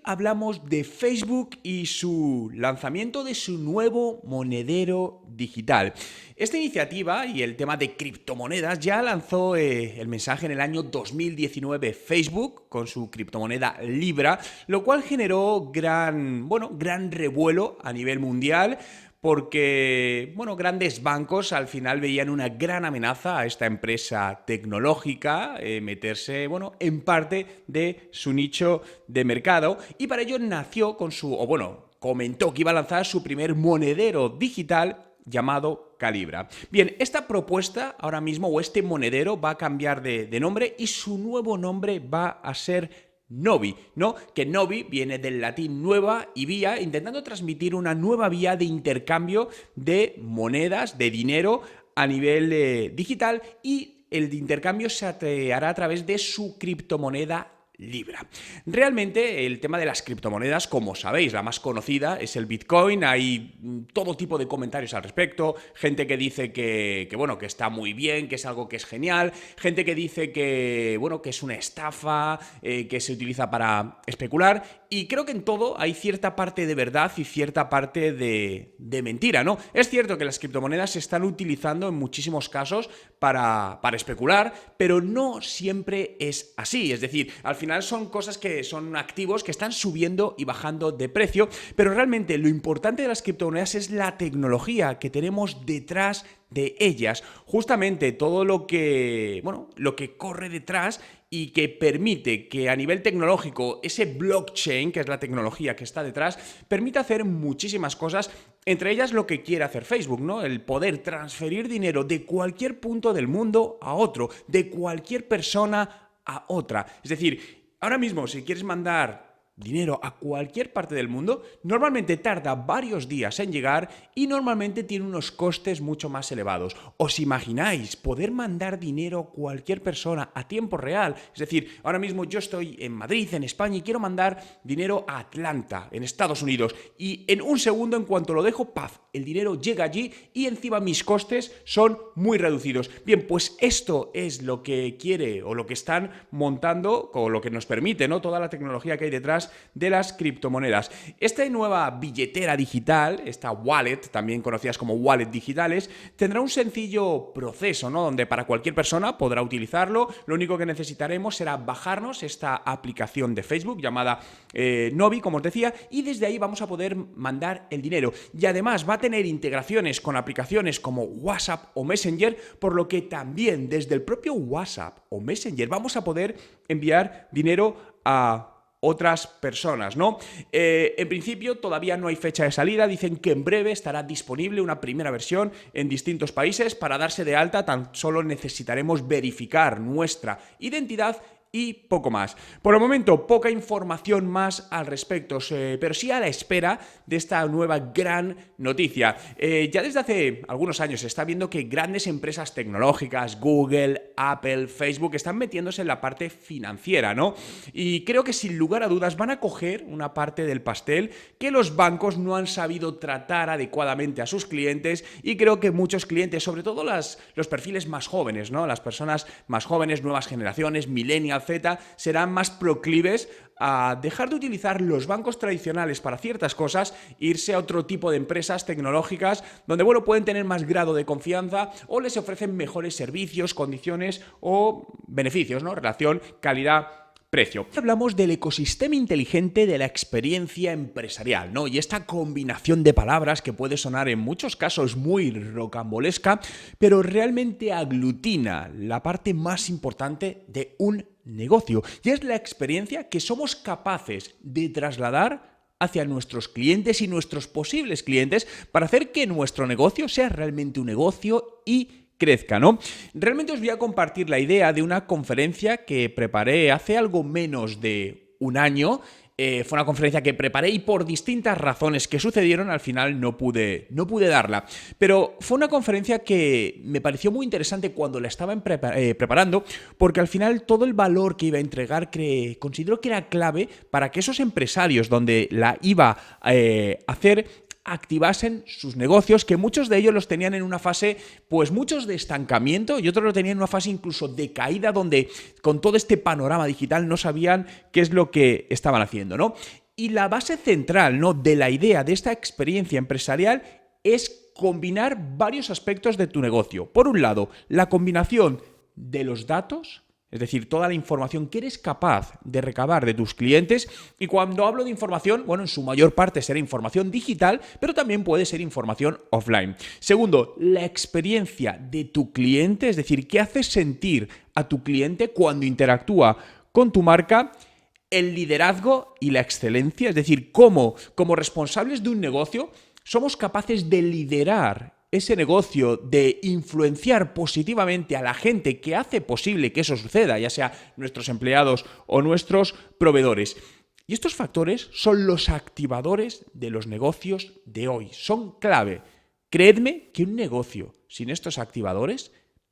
hablamos de Facebook y su lanzamiento de su nuevo monedero digital. Esta iniciativa y el tema de criptomonedas ya lanzó el mensaje en el año 2019 Facebook con su criptomoneda Libra, lo cual generó gran revuelo a nivel mundial. Porque, grandes bancos al final veían una gran amenaza a esta empresa tecnológica meterse, en parte de su nicho de mercado, y para ello nació comentó que iba a lanzar su primer monedero digital llamado Calibra. Bien, esta propuesta ahora mismo, o este monedero, va a cambiar de nombre y su nuevo nombre va a ser Novi, ¿no? Que Novi viene del latín nueva y vía, intentando transmitir una nueva vía de intercambio de monedas, de dinero a nivel digital, y el intercambio se hará a través de su criptomoneda Libra. Realmente el tema de las criptomonedas, como sabéis, la más conocida es el Bitcoin. Hay todo tipo de comentarios al respecto, gente que dice que está muy bien, que es algo que es genial, gente que dice que es una estafa, que se utiliza para especular, y creo que en todo hay cierta parte de verdad y cierta parte de mentira, ¿no? Es cierto que las criptomonedas se están utilizando en muchísimos casos para especular, pero no siempre es así. Es decir, al final son cosas que son activos que están subiendo y bajando de precio, pero realmente lo importante de las criptomonedas es la tecnología que tenemos detrás de ellas. Justamente todo lo que corre detrás y que permite que a nivel tecnológico ese blockchain, que es la tecnología que está detrás, permite hacer muchísimas cosas, entre ellas lo que quiere hacer Facebook, ¿no? El poder transferir dinero de cualquier punto del mundo a otro, de cualquier persona a otra. Es decir, ahora mismo, si quieres mandar dinero a cualquier parte del mundo, normalmente tarda varios días en llegar y normalmente tiene unos costes mucho más elevados. ¿Os imagináis poder mandar dinero a cualquier persona a tiempo real? Es decir, ahora mismo yo estoy en Madrid, en España, y quiero mandar dinero a Atlanta, en Estados Unidos, y en un segundo, en cuanto lo dejo, ¡paf!, el dinero llega allí y encima mis costes son muy reducidos. Bien, pues esto es lo que quiere o lo que están montando, o lo que nos permite, ¿no?, toda la tecnología que hay detrás de las criptomonedas. Esta nueva billetera digital, esta wallet, también conocidas como wallet digitales, tendrá un sencillo proceso, ¿no?, donde para cualquier persona podrá utilizarlo. Lo único que necesitaremos será bajarnos esta aplicación de Facebook llamada Novi, como os decía, y desde ahí vamos a poder mandar el dinero. Y además va a tener integraciones con aplicaciones como WhatsApp o Messenger, por lo que también desde el propio WhatsApp o Messenger vamos a poder enviar dinero a otras personas, ¿no? En principio todavía no hay fecha de salida, dicen que en breve estará disponible una primera versión en distintos países. Para darse de alta tan solo necesitaremos verificar nuestra identidad y poco más. Por el momento, poca información más al respecto, pero sí a la espera de esta nueva gran noticia. Ya desde hace algunos años se está viendo que grandes empresas tecnológicas, Google, Apple, Facebook, están metiéndose en la parte financiera, ¿no? Y creo que sin lugar a dudas van a coger una parte del pastel que los bancos no han sabido tratar adecuadamente a sus clientes, y creo que muchos clientes, sobre todo los perfiles más jóvenes, ¿no?, las personas más jóvenes, nuevas generaciones, millennials, Z, serán más proclives a dejar de utilizar los bancos tradicionales para ciertas cosas, irse a otro tipo de empresas tecnológicas donde pueden tener más grado de confianza o les ofrecen mejores servicios, condiciones o beneficios, ¿no?, relación calidad-precio. Hablamos del ecosistema inteligente de la experiencia empresarial, ¿no? Y esta combinación de palabras que puede sonar en muchos casos muy rocambolesca, pero realmente aglutina la parte más importante de un negocio, y es la experiencia que somos capaces de trasladar hacia nuestros clientes y nuestros posibles clientes para hacer que nuestro negocio sea realmente un negocio y crezca, ¿no? Realmente os voy a compartir la idea de una conferencia que preparé hace algo menos de un año. Fue una conferencia que preparé y por distintas razones que sucedieron al final no pude darla. Pero fue una conferencia que me pareció muy interesante cuando la estaba preparando, porque al final todo el valor que iba a entregar considero que era clave para que esos empresarios donde la iba a hacer activasen sus negocios, que muchos de ellos los tenían en una fase, pues muchos de estancamiento y otros lo tenían en una fase incluso de caída, donde con todo este panorama digital no sabían qué es lo que estaban haciendo, ¿no? Y la base central, ¿no?, de la idea de esta experiencia empresarial es combinar varios aspectos de tu negocio. Por un lado, la combinación de los datos, es decir, toda la información que eres capaz de recabar de tus clientes. Y cuando hablo de información, bueno, en su mayor parte será información digital, pero también puede ser información offline. Segundo, la experiencia de tu cliente, es decir, qué haces sentir a tu cliente cuando interactúa con tu marca. El liderazgo y la excelencia, es decir, cómo como responsables de un negocio somos capaces de liderar ese negocio, de influenciar positivamente a la gente que hace posible que eso suceda, ya sea nuestros empleados o nuestros proveedores. Y estos factores son los activadores de los negocios de hoy, son clave. Creedme que un negocio sin estos activadores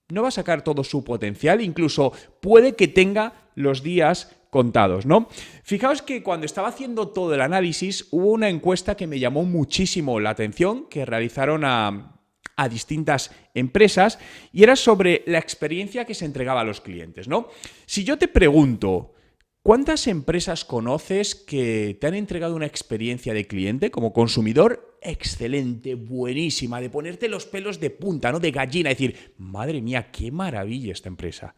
no va a sacar todo su potencial, incluso puede que tenga los días contados, ¿no? Fijaos que cuando estaba haciendo todo el análisis hubo una encuesta que me llamó muchísimo la atención, que realizaron a distintas empresas, y era sobre la experiencia que se entregaba a los clientes, ¿no? Si yo te pregunto, ¿cuántas empresas conoces que te han entregado una experiencia de cliente como consumidor excelente, buenísima, de ponerte los pelos de punta, ¿no?, de gallina, decir, madre mía, qué maravilla esta empresa?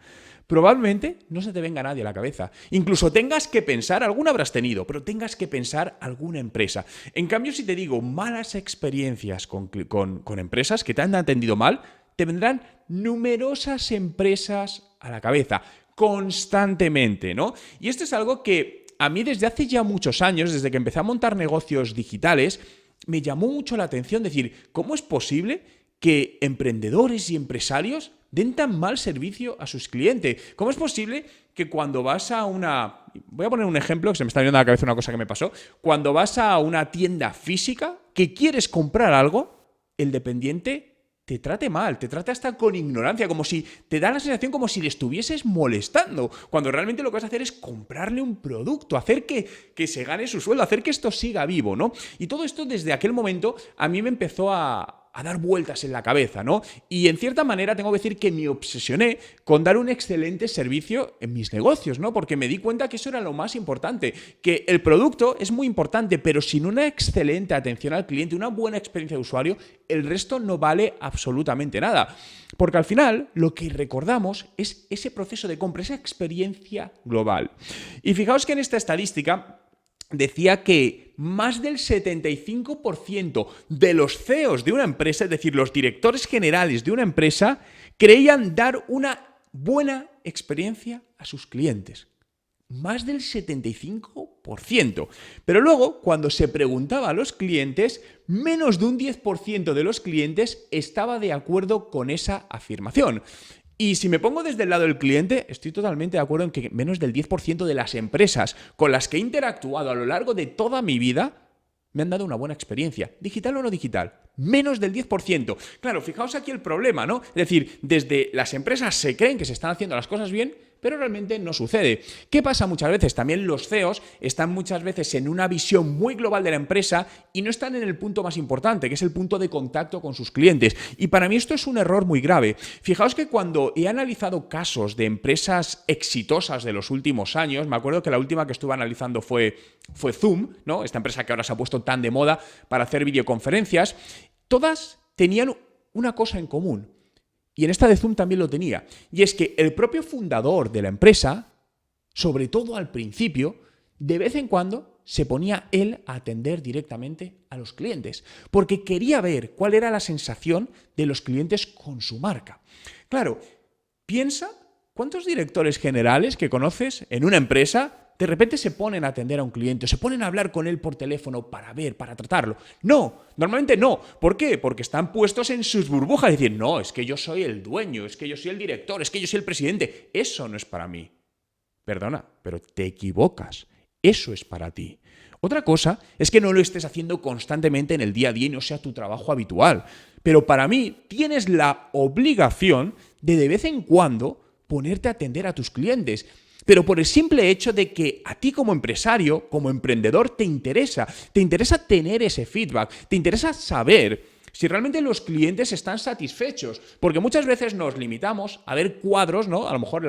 Probablemente no se te venga nadie a la cabeza. Incluso tengas que pensar, alguna habrás tenido, pero tengas que pensar alguna empresa. En cambio, si te digo malas experiencias con empresas que te han atendido mal, te vendrán numerosas empresas a la cabeza, constantemente, ¿no? Y esto es algo que a mí desde hace ya muchos años, desde que empecé a montar negocios digitales, me llamó mucho la atención decir, ¿cómo es posible que emprendedores y empresarios den tan mal servicio a sus clientes? ¿Cómo es posible que cuando vas a una... Voy a poner un ejemplo, que se me está viendo a la cabeza una cosa que me pasó. Cuando vas a una tienda física que quieres comprar algo, el dependiente te trate mal, te trate hasta con ignorancia, como si te da la sensación como si le estuvieses molestando, cuando realmente lo que vas a hacer es comprarle un producto, hacer que se gane su sueldo, hacer que esto siga vivo, ¿no? Y todo esto desde aquel momento a mí me empezó a dar vueltas en la cabeza, ¿no? Y en cierta manera tengo que decir que me obsesioné con dar un excelente servicio en mis negocios, ¿no? Porque me di cuenta que eso era lo más importante, que el producto es muy importante, pero sin una excelente atención al cliente, una buena experiencia de usuario, el resto no vale absolutamente nada. Porque al final lo que recordamos es ese proceso de compra, esa experiencia global. Y fijaos que en esta estadística decía que más del 75% de los CEOs de una empresa, es decir, los directores generales de una empresa, creían dar una buena experiencia a sus clientes. Más del 75%. Pero luego, cuando se preguntaba a los clientes, menos de un 10% de los clientes estaba de acuerdo con esa afirmación. Y si me pongo desde el lado del cliente, estoy totalmente de acuerdo en que menos del 10% de las empresas con las que he interactuado a lo largo de toda mi vida me han dado una buena experiencia, digital o no digital. Menos del 10%. Claro, fijaos aquí el problema, ¿no? Es decir, desde las empresas se creen que se están haciendo las cosas bien, pero realmente no sucede. ¿Qué pasa muchas veces? También los CEOs están muchas veces en una visión muy global de la empresa y no están en el punto más importante, que es el punto de contacto con sus clientes. Y para mí esto es un error muy grave. Fijaos que cuando he analizado casos de empresas exitosas de los últimos años, me acuerdo que la última que estuve analizando fue Zoom, ¿no? Esta empresa que ahora se ha puesto tan de moda para hacer videoconferencias, todas tenían una cosa en común. Y en esta de Zoom también lo tenía. Y es que el propio fundador de la empresa, sobre todo al principio, de vez en cuando se ponía él a atender directamente a los clientes, porque quería ver cuál era la sensación de los clientes con su marca. Claro, piensa cuántos directores generales que conoces en una empresa de repente se ponen a atender a un cliente, o se ponen a hablar con él por teléfono para ver, para tratarlo. No, normalmente no. ¿Por qué? Porque están puestos en sus burbujas, decir, no, es que yo soy el dueño, es que yo soy el director, es que yo soy el presidente. Eso no es para mí. Perdona, pero te equivocas. Eso es para ti. Otra cosa es que no lo estés haciendo constantemente en el día a día y no sea tu trabajo habitual. Pero para mí tienes la obligación de vez en cuando ponerte a atender a tus clientes. Pero por el simple hecho de que a ti como empresario, como emprendedor, te interesa tener ese feedback, te interesa saber si realmente los clientes están satisfechos. Porque muchas veces nos limitamos a ver cuadros, ¿no? A lo mejor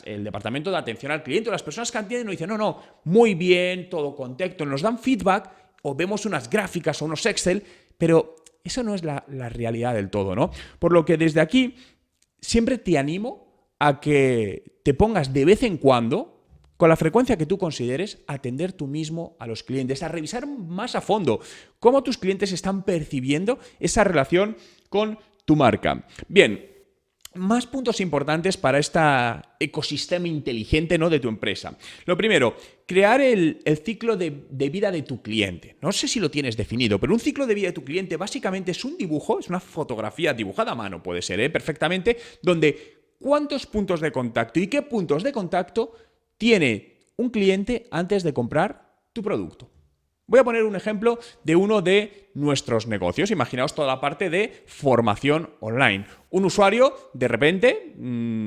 el departamento de atención al cliente o las personas que atienden nos dicen, no, muy bien, todo contento, nos dan feedback o vemos unas gráficas o unos Excel, pero eso no es la realidad del todo, ¿no? Por lo que desde aquí siempre te animo a que te pongas de vez en cuando, con la frecuencia que tú consideres, a atender tú mismo a los clientes, a revisar más a fondo cómo tus clientes están percibiendo esa relación con tu marca. Bien, más puntos importantes para este ecosistema inteligente, ¿no?, de tu empresa. Lo primero, crear el ciclo de vida de tu cliente. No sé si lo tienes definido, pero un ciclo de vida de tu cliente básicamente es un dibujo, es una fotografía dibujada a mano, puede ser, perfectamente, donde cuántos puntos de contacto y qué puntos de contacto tiene un cliente antes de comprar tu producto. Voy a poner un ejemplo de uno de nuestros negocios. Imaginaos toda la parte de formación online. Un usuario, de repente,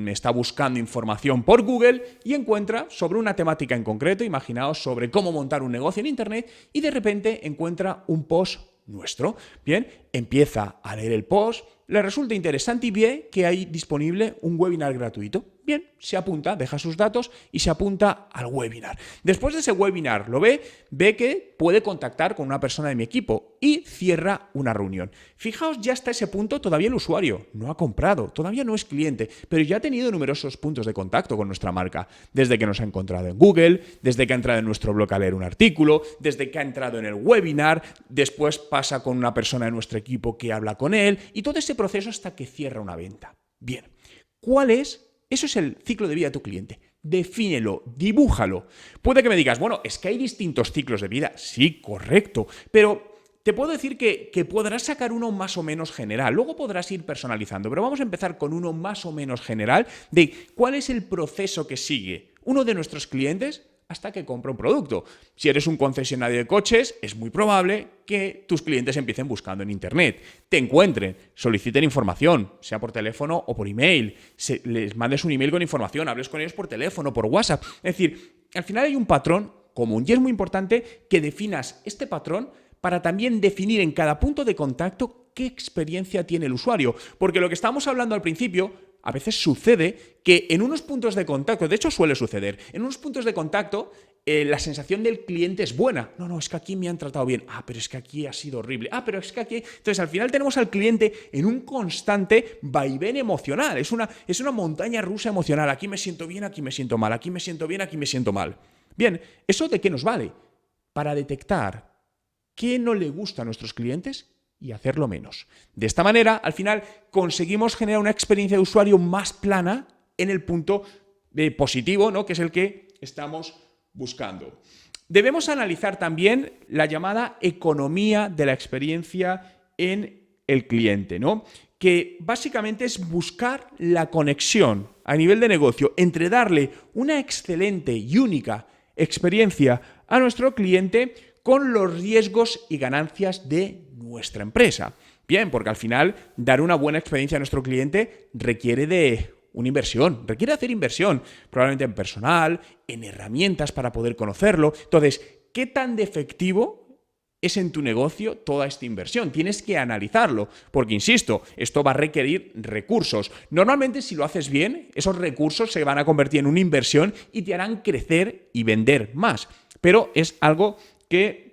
está buscando información por Google y encuentra sobre una temática en concreto, imaginaos sobre cómo montar un negocio en Internet, y de repente encuentra un post nuestro. Bien, empieza a leer el post, le resulta interesante y ve que hay disponible un webinar gratuito. Bien, se apunta, deja sus datos y se apunta al webinar. Después de ese webinar lo ve que puede contactar con una persona de mi equipo y cierra una reunión. Fijaos, ya hasta ese punto todavía el usuario no ha comprado, todavía no es cliente, pero ya ha tenido numerosos puntos de contacto con nuestra marca. Desde que nos ha encontrado en Google, desde que ha entrado en nuestro blog a leer un artículo, desde que ha entrado en el webinar, después pasa con una persona de nuestro equipo que habla con él y todo ese proceso hasta que cierra una venta. Bien, ¿cuál es? Eso es el ciclo de vida de tu cliente. Defínelo, dibújalo. Puede que me digas, bueno, es que hay distintos ciclos de vida. Sí, correcto, pero te puedo decir que podrás sacar uno más o menos general. Luego podrás ir personalizando, pero vamos a empezar con uno más o menos general de cuál es el proceso que sigue uno de nuestros clientes hasta que compra un producto. Si eres un concesionario de coches, es muy probable que tus clientes empiecen buscando en Internet, te encuentren, soliciten información, sea por teléfono o por email, les mandes un email con información, hables con ellos por teléfono, por WhatsApp. Es decir, al final hay un patrón común y es muy importante que definas este patrón para también definir en cada punto de contacto qué experiencia tiene el usuario. Porque lo que estábamos hablando al principio, a veces sucede que en unos puntos de contacto, de hecho suele suceder, en unos puntos de contacto la sensación del cliente es buena. No, es que aquí me han tratado bien. Pero es que aquí ha sido horrible. Pero es que aquí... Entonces, al final tenemos al cliente en un constante vaivén emocional. Es una montaña rusa emocional. Aquí me siento bien, aquí me siento mal. Aquí me siento bien, aquí me siento mal. Bien, ¿eso de qué nos vale? Para detectar qué no le gusta a nuestros clientes y hacerlo menos. De esta manera, al final, conseguimos generar una experiencia de usuario más plana en el punto positivo, ¿no?, que es el que estamos buscando. Debemos analizar también la llamada economía de la experiencia en el cliente, ¿no?, que básicamente es buscar la conexión a nivel de negocio entre darle una excelente y única experiencia a nuestro cliente con los riesgos y ganancias de nuestra empresa. Bien, porque al final dar una buena experiencia a nuestro cliente requiere de una inversión, requiere hacer inversión, probablemente en personal, en herramientas para poder conocerlo. Entonces, ¿qué tan de efectivo es en tu negocio toda esta inversión? Tienes que analizarlo, porque insisto, esto va a requerir recursos. Normalmente, si lo haces bien, esos recursos se van a convertir en una inversión y te harán crecer y vender más. Pero es algo que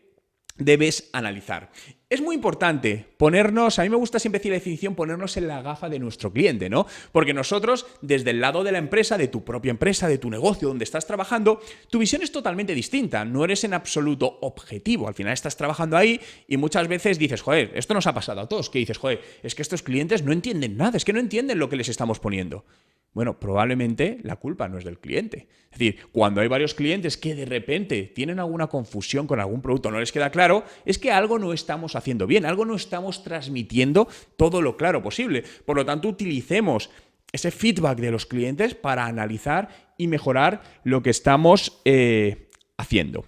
debes analizar. Es muy importante ponernos, a mí me gusta siempre decir la definición, ponernos en la gafa de nuestro cliente, ¿no? Porque nosotros, desde el lado de la empresa, de tu propia empresa, de tu negocio, donde estás trabajando, tu visión es totalmente distinta, no eres en absoluto objetivo. Al final estás trabajando ahí y muchas veces dices, joder, esto nos ha pasado a todos, que dices, joder, es que estos clientes no entienden nada, es que no entienden lo que les estamos poniendo. Bueno, probablemente la culpa no es del cliente. Es decir, cuando hay varios clientes que de repente tienen alguna confusión con algún producto, no les queda claro, es que algo no estamos haciendo bien, algo no estamos transmitiendo todo lo claro posible. Por lo tanto, utilicemos ese feedback de los clientes para analizar y mejorar lo que estamos haciendo.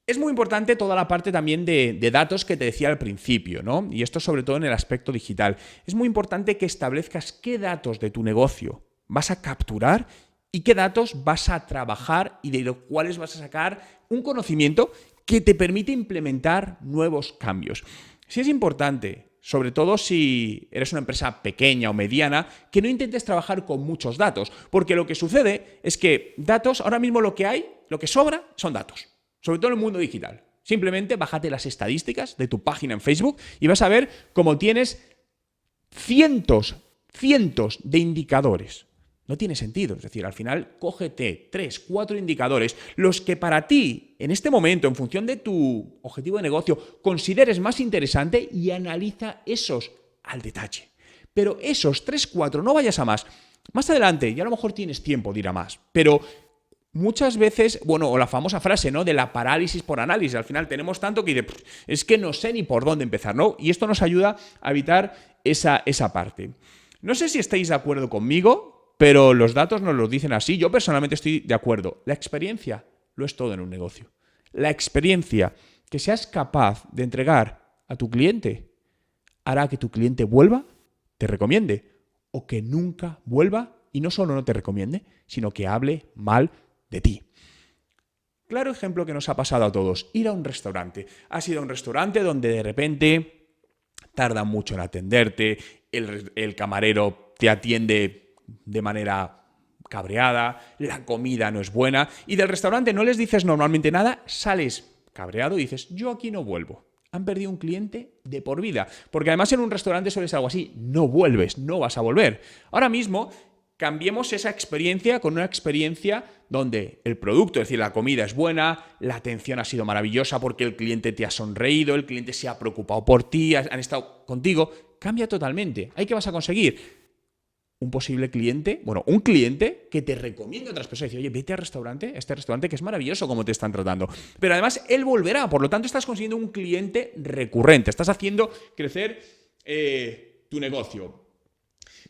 Es muy importante toda la parte también de datos que te decía al principio, ¿no? Y esto sobre todo en el aspecto digital. Es muy importante que establezcas qué datos de tu negocio vas a capturar y qué datos vas a trabajar y de los cuales vas a sacar un conocimiento que te permite implementar nuevos cambios. Sí es importante sobre todo si eres una empresa pequeña o mediana, que no intentes trabajar con muchos datos, porque lo que sucede es que datos, ahora mismo lo que sobra son datos, sobre todo en el mundo digital. Simplemente bájate las estadísticas de tu página en Facebook y vas a ver cómo tienes cientos de indicadores. No tiene sentido. Es decir, al final, cógete 3, 4 indicadores, los que para ti, en este momento, en función de tu objetivo de negocio, consideres más interesante y analiza esos al detalle. Pero esos 3, 4, no vayas a más. Más adelante, y a lo mejor tienes tiempo de ir a más, pero muchas veces, o la famosa frase, ¿no?, de la parálisis por análisis. Al final tenemos tanto que es que no sé ni por dónde empezar, ¿no? Y esto nos ayuda a evitar esa parte. No sé si estáis de acuerdo conmigo, pero los datos nos lo dicen así. Yo personalmente estoy de acuerdo. La experiencia lo es todo en un negocio. La experiencia que seas capaz de entregar a tu cliente hará que tu cliente vuelva, te recomiende, o que nunca vuelva y no solo no te recomiende, sino que hable mal de ti. Claro ejemplo que nos ha pasado a todos, ir a un restaurante. Has ido a un restaurante donde de repente tarda mucho en atenderte, el camarero te atiende de manera cabreada, la comida no es buena y del restaurante no les dices normalmente nada, sales cabreado y dices, yo aquí no vuelvo. Han perdido un cliente de por vida, porque además en un restaurante suele ser algo así, no vuelves, no vas a volver. Ahora mismo cambiemos esa experiencia con una experiencia donde el producto, es decir, la comida es buena, la atención ha sido maravillosa porque el cliente te ha sonreído, el cliente se ha preocupado por ti, han estado contigo. Cambia totalmente. ¿Ahí qué vas a conseguir? Un posible cliente, un cliente que te recomiende a otras personas y dice, oye, vete al restaurante, este restaurante que es maravilloso como te están tratando. Pero además él volverá, por lo tanto estás consiguiendo un cliente recurrente, estás haciendo crecer tu negocio.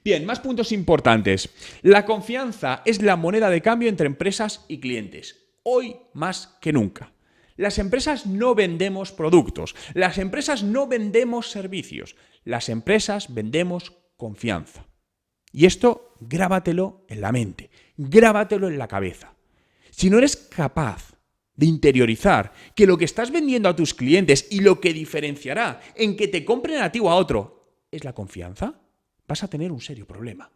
Bien, más puntos importantes. La confianza es la moneda de cambio entre empresas y clientes, hoy más que nunca. Las empresas no vendemos productos, las empresas no vendemos servicios, las empresas vendemos confianza. Y esto grábatelo en la mente, grábatelo en la cabeza. Si no eres capaz de interiorizar que lo que estás vendiendo a tus clientes y lo que diferenciará en que te compren a ti o a otro es la confianza, vas a tener un serio problema.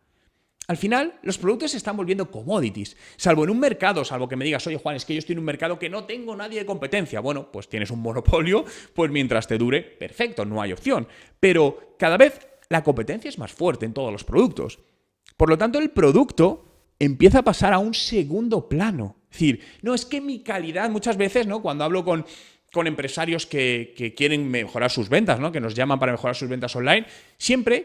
Al final, los productos se están volviendo commodities, salvo en un mercado, salvo que me digas, oye Juan, es que yo estoy en un mercado que no tengo nadie de competencia. Bueno, pues tienes un monopolio, pues mientras te dure, perfecto, no hay opción. Pero cada vez la competencia es más fuerte en todos los productos. Por lo tanto, el producto empieza a pasar a un segundo plano. Es decir, no, es que mi calidad, muchas veces, ¿no?, cuando hablo con empresarios que quieren mejorar sus ventas, ¿no?, que nos llaman para mejorar sus ventas online,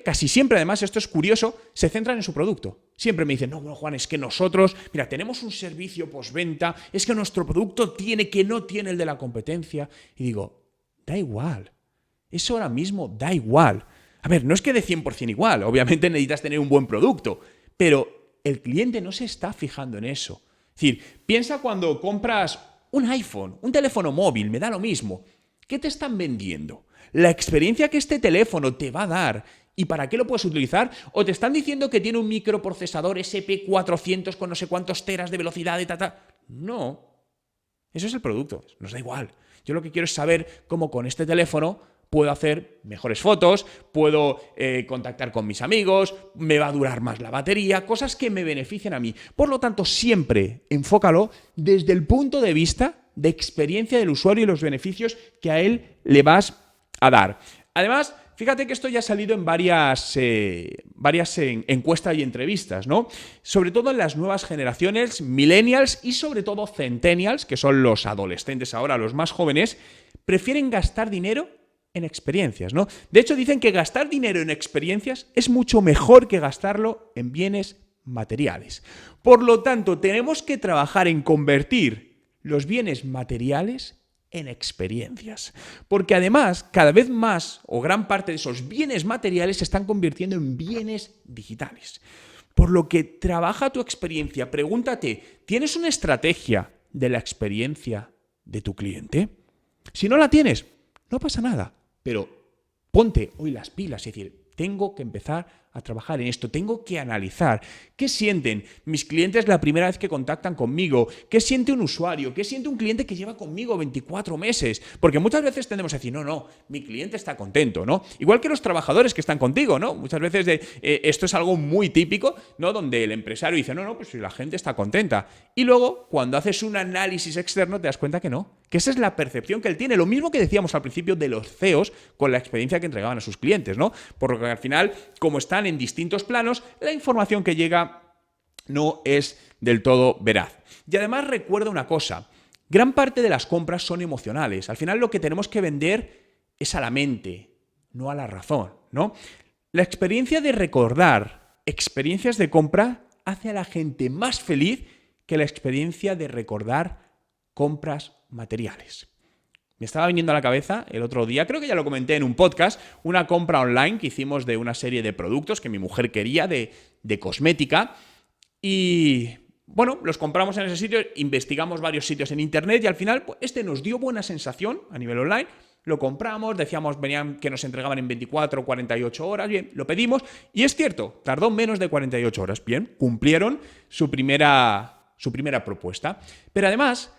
casi siempre, además, esto es curioso, se centran en su producto. Siempre me dicen, no, Juan, es que nosotros, mira, tenemos un servicio postventa, es que nuestro producto que no tiene el de la competencia. Y digo, da igual. Eso ahora mismo da igual. A ver, no es que de 100% igual, obviamente necesitas tener un buen producto, pero el cliente no se está fijando en eso. Es decir, piensa cuando compras un iPhone, un teléfono móvil, me da lo mismo. ¿Qué te están vendiendo? La experiencia que este teléfono te va a dar y para qué lo puedes utilizar, o te están diciendo que tiene un microprocesador SP400 con no sé cuántos teras de velocidad y No, eso es el producto, nos da igual. Yo lo que quiero es saber cómo con este teléfono puedo hacer mejores fotos, puedo contactar con mis amigos, me va a durar más la batería, cosas que me beneficien a mí. Por lo tanto, siempre enfócalo desde el punto de vista de experiencia del usuario y los beneficios que a él le vas a dar. Además, fíjate que esto ya ha salido en varias encuestas y entrevistas, ¿no? Sobre todo en las nuevas generaciones, millennials y sobre todo centennials, que son los adolescentes ahora, los más jóvenes, prefieren gastar dinero en experiencias, ¿no? De hecho, dicen que gastar dinero en experiencias es mucho mejor que gastarlo en bienes materiales. Por lo tanto, tenemos que trabajar en convertir los bienes materiales en experiencias. Porque además, cada vez más, o gran parte de esos bienes materiales se están convirtiendo en bienes digitales. Por lo que trabaja tu experiencia. Pregúntate, ¿tienes una estrategia de la experiencia de tu cliente? Si no la tienes, no pasa nada. Pero ponte hoy las pilas, es decir, tengo que empezar a trabajar en esto, tengo que analizar qué sienten mis clientes la primera vez que contactan conmigo, qué siente un usuario, qué siente un cliente que lleva conmigo 24 meses, porque muchas veces tendemos a decir, no, mi cliente está contento, ¿no? Igual que los trabajadores que están contigo, ¿no? Muchas veces esto es algo muy típico, ¿no? Donde el empresario dice, no, pues si la gente está contenta. Y luego, cuando haces un análisis externo, te das cuenta que no, que esa es la percepción que él tiene, lo mismo que decíamos al principio de los CEOs con la experiencia que entregaban a sus clientes, ¿no? Por lo que al final, como están en distintos planos, la información que llega no es del todo veraz. Y además recuerda una cosa, gran parte de las compras son emocionales. Al final lo que tenemos que vender es a la mente, no a la razón, ¿no? La experiencia de recordar experiencias de compra hace a la gente más feliz que la experiencia de recordar compras materiales. Me estaba viniendo a la cabeza el otro día, creo que ya lo comenté en un podcast, una compra online que hicimos de una serie de productos que mi mujer quería de cosmética y bueno, los compramos en ese sitio, investigamos varios sitios en internet y al final pues, este nos dio buena sensación a nivel online, lo compramos, decíamos venían que nos entregaban en 24 o 48 horas, bien, lo pedimos y es cierto, tardó menos de 48 horas, bien, cumplieron su primera propuesta, pero además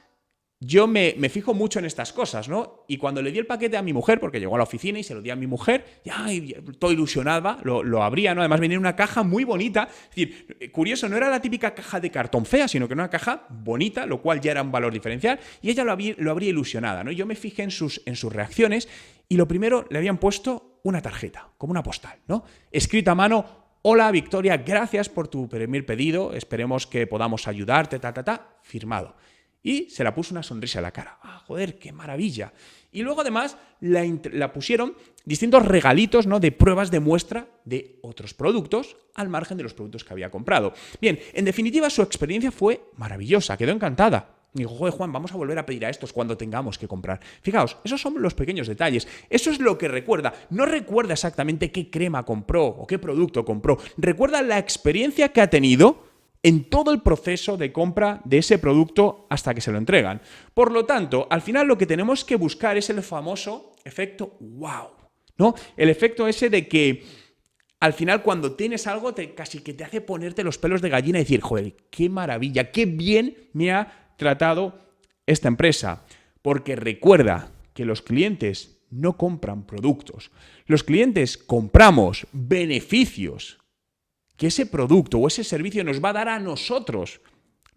yo me fijo mucho en estas cosas, ¿no? Y cuando le di el paquete a mi mujer, porque llegó a la oficina y se lo di a mi mujer, y todo ilusionada, lo abría, ¿no? Además venía en una caja muy bonita. Es decir, curioso, no era la típica caja de cartón fea, sino que era una caja bonita, lo cual ya era un valor diferencial, y ella lo abría ilusionada, ¿no? Yo me fijé en sus reacciones y lo primero le habían puesto una tarjeta, como una postal, ¿no? Escrita a mano, hola Victoria, gracias por tu primer pedido, esperemos que podamos ayudarte, firmado. Y se la puso una sonrisa en la cara. ¡Ah, joder, qué maravilla! Y luego además la pusieron distintos regalitos, ¿no? De pruebas de muestra de otros productos al margen de los productos que había comprado. Bien, en definitiva su experiencia fue maravillosa, quedó encantada. Y dijo, joder, Juan, vamos a volver a pedir a estos cuando tengamos que comprar. Fijaos, esos son los pequeños detalles. Eso es lo que recuerda. No recuerda exactamente qué crema compró o qué producto compró. Recuerda la experiencia que ha tenido en todo el proceso de compra de ese producto hasta que se lo entregan. Por lo tanto, al final lo que tenemos que buscar es el famoso efecto wow, ¿no? El efecto ese de que al final cuando tienes algo casi que te hace ponerte los pelos de gallina y decir, joder, qué maravilla, qué bien me ha tratado esta empresa. Porque recuerda que los clientes no compran productos. Los clientes compramos beneficios que ese producto o ese servicio nos va a dar a nosotros.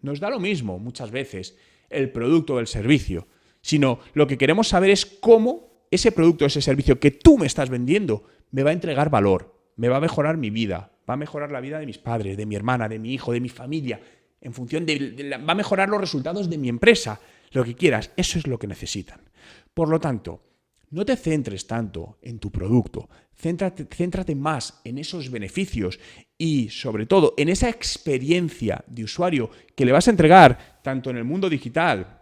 Nos da lo mismo muchas veces el producto o el servicio, sino lo que queremos saber es cómo ese producto o ese servicio que tú me estás vendiendo me va a entregar valor, me va a mejorar mi vida, va a mejorar la vida de mis padres, de mi hermana, de mi hijo, de mi familia, en función va a mejorar los resultados de mi empresa, lo que quieras, eso es lo que necesitan. Por lo tanto, no te centres tanto en tu producto, céntrate más en esos beneficios y, sobre todo, en esa experiencia de usuario que le vas a entregar tanto en el mundo digital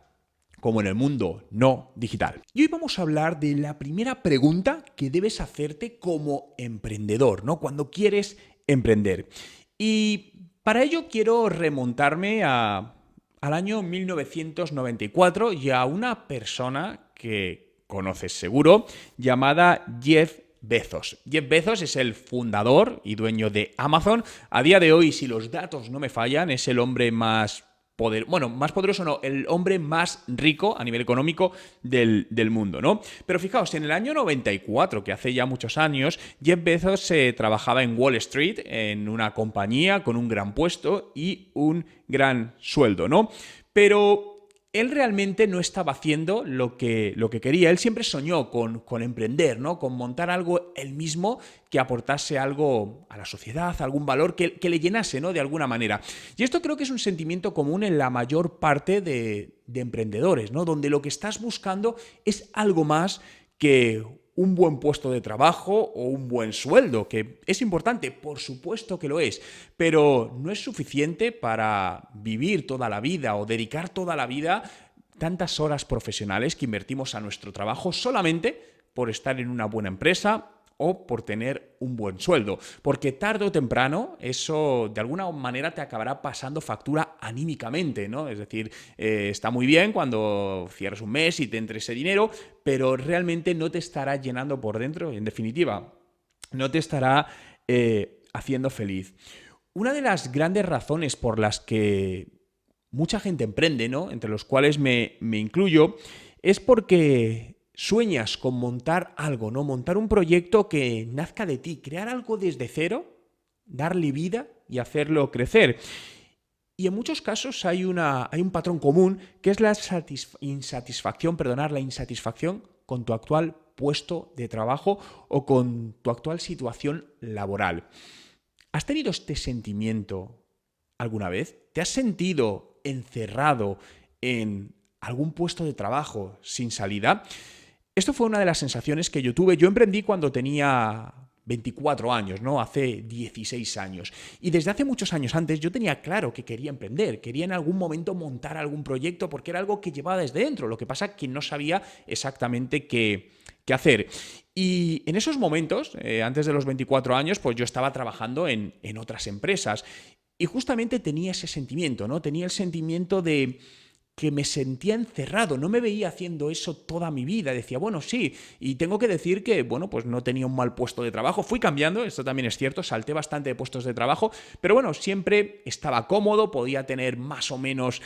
como en el mundo no digital. Y hoy vamos a hablar de la primera pregunta que debes hacerte como emprendedor, ¿no? Cuando quieres emprender. Y para ello quiero remontarme al año 1994 y a una persona que conoces seguro, llamada Jeff Bezos. Jeff Bezos es el fundador y dueño de Amazon. A día de hoy, si los datos no me fallan, es el hombre más poderoso no, el hombre más rico a nivel económico del mundo, ¿no? Pero fijaos, en el año 94, que hace ya muchos años, Jeff Bezos trabajaba en Wall Street, en una compañía con un gran puesto y un gran sueldo, ¿no? Pero él realmente no estaba haciendo lo que quería. Él siempre soñó con emprender, ¿no? Con montar algo él mismo que aportase algo a la sociedad, algún valor que le llenase, ¿no? De alguna manera. Y esto creo que es un sentimiento común en la mayor parte de emprendedores, ¿no? Donde lo que estás buscando es algo más que un buen puesto de trabajo o un buen sueldo, que es importante, por supuesto que lo es, pero no es suficiente para vivir toda la vida o dedicar toda la vida tantas horas profesionales que invertimos a nuestro trabajo solamente por estar en una buena empresa o por tener un buen sueldo, porque tarde o temprano eso de alguna manera te acabará pasando factura anímicamente, ¿no? Es decir, está muy bien cuando cierres un mes y te entre ese dinero, pero realmente no te estará llenando por dentro, en definitiva, no te estará haciendo feliz. Una de las grandes razones por las que mucha gente emprende, ¿no? Entre los cuales me incluyo, es porque sueñas con montar algo, ¿no? Montar un proyecto que nazca de ti, crear algo desde cero, darle vida y hacerlo crecer. Y en muchos casos hay un patrón común que es la insatisfacción con tu actual puesto de trabajo o con tu actual situación laboral. ¿Has tenido este sentimiento alguna vez? ¿Te has sentido encerrado en algún puesto de trabajo sin salida? Esto fue una de las sensaciones que yo tuve. Yo emprendí cuando tenía 24 años, ¿no? Hace 16 años. Y desde hace muchos años antes yo tenía claro que quería emprender, quería en algún momento montar algún proyecto porque era algo que llevaba desde dentro. Lo que pasa es que no sabía exactamente qué hacer. Y en esos momentos, antes de los 24 años, pues yo estaba trabajando en otras empresas. Y justamente tenía ese sentimiento, ¿no? Tenía el sentimiento de que me sentía encerrado, no me veía haciendo eso toda mi vida. Decía, bueno, sí, y tengo que decir que, bueno, pues no tenía un mal puesto de trabajo. Fui cambiando, esto también es cierto, salté bastante de puestos de trabajo, pero bueno, siempre estaba cómodo, podía tener más o menos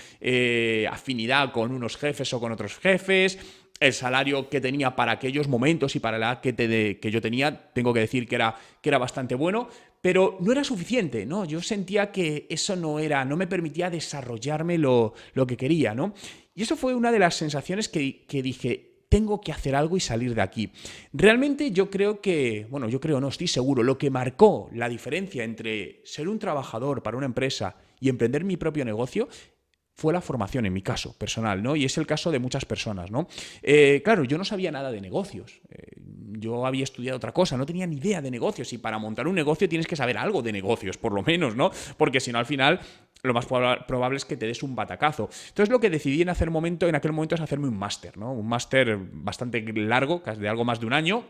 afinidad con unos jefes o con otros jefes. El salario que tenía para aquellos momentos y para la edad que yo tenía, tengo que decir que era bastante bueno, pero no era suficiente, ¿no? Yo sentía que eso no me permitía desarrollarme lo que quería, ¿no? Y eso fue una de las sensaciones que dije, tengo que hacer algo y salir de aquí. Realmente yo creo que, bueno, no, estoy seguro, lo que marcó la diferencia entre ser un trabajador para una empresa y emprender mi propio negocio fue la formación, en mi caso, personal, ¿no? Y es el caso de muchas personas, ¿no? Claro, yo no sabía nada de negocios. Yo había estudiado otra cosa, no tenía ni idea de negocios. Y para montar un negocio tienes que saber algo de negocios, por lo menos, ¿no? Porque si no, al final, lo más probable es que te des un batacazo. Entonces, lo que decidí en aquel momento es hacerme un máster, ¿no? Un máster bastante largo, casi de algo más de un año,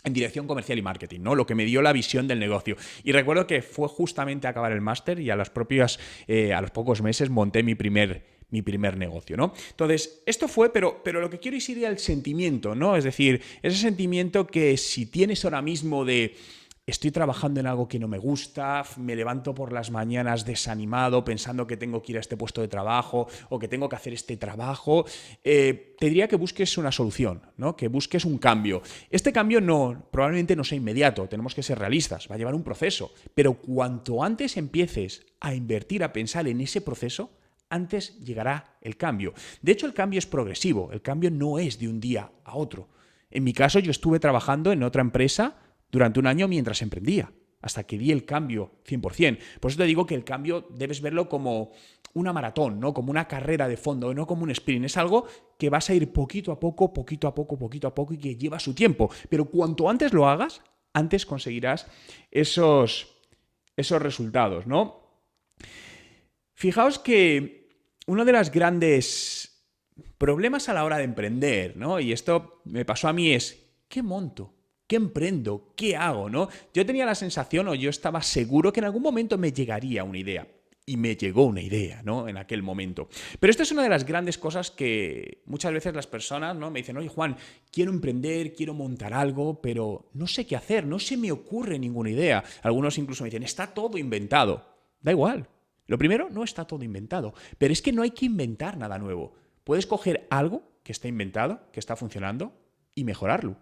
en dirección comercial y marketing, ¿no? Lo que me dio la visión del negocio. Y recuerdo que fue justamente acabar el máster y a los pocos meses monté mi primer negocio, ¿no? Entonces, esto fue, pero lo que quiero ir al sentimiento, ¿no? Es decir, ese sentimiento que si tienes ahora mismo de estoy trabajando en algo que no me gusta, me levanto por las mañanas desanimado pensando que tengo que ir a este puesto de trabajo o que tengo que hacer este trabajo, te diría que busques una solución, ¿no? Que busques un cambio. Este cambio probablemente no sea inmediato, tenemos que ser realistas, va a llevar un proceso, pero cuanto antes empieces a invertir, a pensar en ese proceso, antes llegará el cambio. De hecho, el cambio es progresivo, el cambio no es de un día a otro. En mi caso, yo estuve trabajando en otra empresa durante un año mientras emprendía, hasta que di el cambio 100%. Por eso te digo que el cambio debes verlo como una maratón, ¿no? Como una carrera de fondo, no como un sprint. Es algo que vas a ir poquito a poco y que lleva su tiempo. Pero cuanto antes lo hagas, antes conseguirás esos resultados, ¿no? Fijaos que uno de los grandes problemas a la hora de emprender, ¿no? Y esto me pasó a mí es, ¿qué monto? ¿Qué emprendo? ¿Qué hago? ¿No? Yo tenía la sensación, o yo estaba seguro que en algún momento me llegaría una idea. Y me llegó una idea, ¿no? En aquel momento. Pero esta es una de las grandes cosas que muchas veces las personas, ¿no? Me dicen, oye, Juan, quiero emprender, quiero montar algo, pero no sé qué hacer, no se me ocurre ninguna idea. Algunos incluso me dicen, está todo inventado. Da igual. Lo primero, no está todo inventado. Pero es que no hay que inventar nada nuevo. Puedes coger algo que está inventado, que está funcionando, y mejorarlo.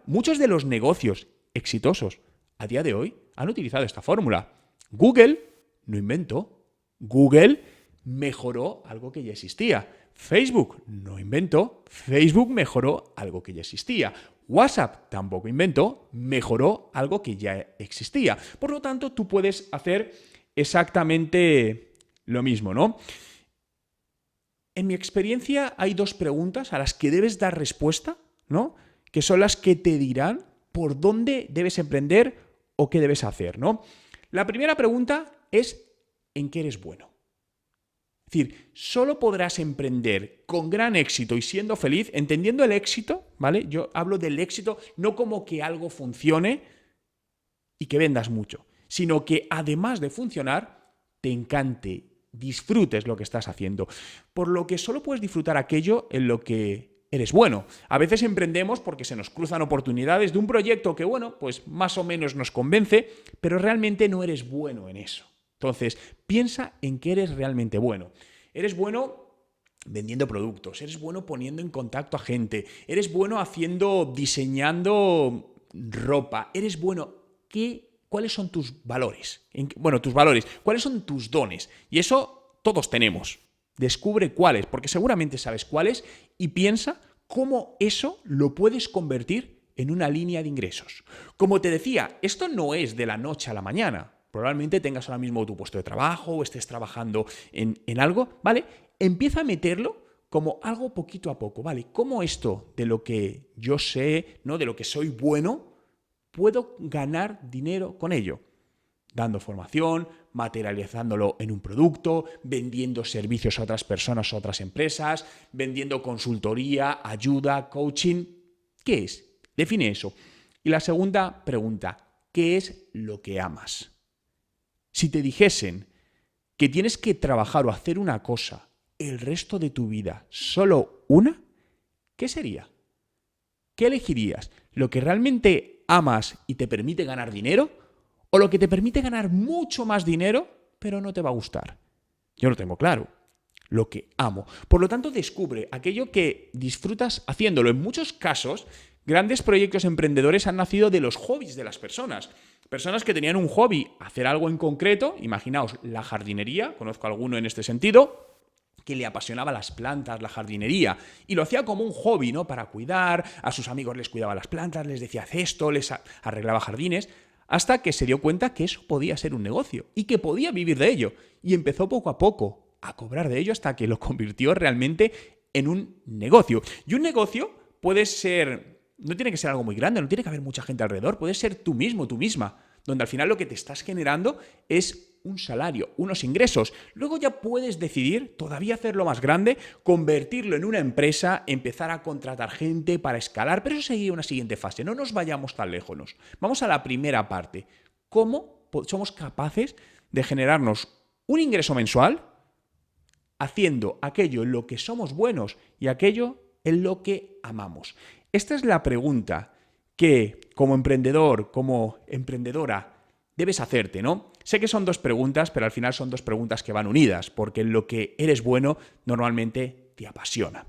Muchos de los negocios exitosos a día de hoy han utilizado esta fórmula. Google no inventó. Google mejoró algo que ya existía. Facebook no inventó. Facebook mejoró algo que ya existía. WhatsApp tampoco inventó. Mejoró algo que ya existía. Por lo tanto, tú puedes hacer exactamente lo mismo, ¿no? En mi experiencia hay dos preguntas a las que debes dar respuesta, ¿no? Que son las que te dirán por dónde debes emprender o qué debes hacer, ¿no? La primera pregunta es ¿en qué eres bueno? Es decir, solo podrás emprender con gran éxito y siendo feliz, entendiendo el éxito, ¿vale? Yo hablo del éxito no como que algo funcione y que vendas mucho, sino que además de funcionar, te encante, disfrutes lo que estás haciendo. Por lo que solo puedes disfrutar aquello en lo que eres bueno. A veces emprendemos porque se nos cruzan oportunidades de un proyecto que, bueno, pues más o menos nos convence, pero realmente no eres bueno en eso. Entonces, piensa en qué eres realmente bueno. Eres bueno vendiendo productos, eres bueno poniendo en contacto a gente, eres bueno diseñando ropa, eres bueno. ¿Cuáles son tus valores? Tus valores, ¿cuáles son tus dones? Y eso todos tenemos. Descubre cuáles, porque seguramente sabes cuáles, y piensa cómo eso lo puedes convertir en una línea de ingresos. Como te decía, esto no es de la noche a la mañana. Probablemente tengas ahora mismo tu puesto de trabajo o estés trabajando en algo, ¿vale? Empieza a meterlo como algo poquito a poco, ¿vale? ¿Cómo esto de lo que yo sé, ¿no? De lo que soy bueno, puedo ganar dinero con ello? Dando formación, materializándolo en un producto, vendiendo servicios a otras personas o a otras empresas, vendiendo consultoría, ayuda, coaching. ¿Qué es? Define eso. Y la segunda pregunta, ¿qué es lo que amas? Si te dijesen que tienes que trabajar o hacer una cosa el resto de tu vida, solo una, ¿qué sería? ¿Qué elegirías? ¿Lo que realmente amas y te permite ganar dinero? ¿O lo que te permite ganar mucho más dinero, pero no te va a gustar? Yo lo tengo claro. Lo que amo. Por lo tanto, descubre aquello que disfrutas haciéndolo. En muchos casos, grandes proyectos emprendedores han nacido de los hobbies de las personas. Personas que tenían un hobby, hacer algo en concreto, imaginaos la jardinería, conozco a alguno en este sentido, que le apasionaba las plantas, la jardinería, y lo hacía como un hobby, ¿no? Para cuidar, a sus amigos les cuidaba las plantas, les decía haz esto, les arreglaba jardines, hasta que se dio cuenta que eso podía ser un negocio y que podía vivir de ello. Y empezó poco a poco a cobrar de ello hasta que lo convirtió realmente en un negocio. Y un negocio puede ser, no tiene que ser algo muy grande, no tiene que haber mucha gente alrededor, puede ser tú mismo, tú misma, donde al final lo que te estás generando es un salario, unos ingresos. Luego ya puedes decidir todavía hacerlo más grande, convertirlo en una empresa, empezar a contratar gente para escalar, pero eso sería una siguiente fase. No nos vayamos tan lejos. Vamos a la primera parte. ¿Cómo somos capaces de generarnos un ingreso mensual haciendo aquello en lo que somos buenos y aquello en lo que amamos? Esta es la pregunta que como emprendedor, como emprendedora, debes hacerte, ¿no? Sé que son dos preguntas, pero al final son dos preguntas que van unidas, porque en lo que eres bueno normalmente te apasiona.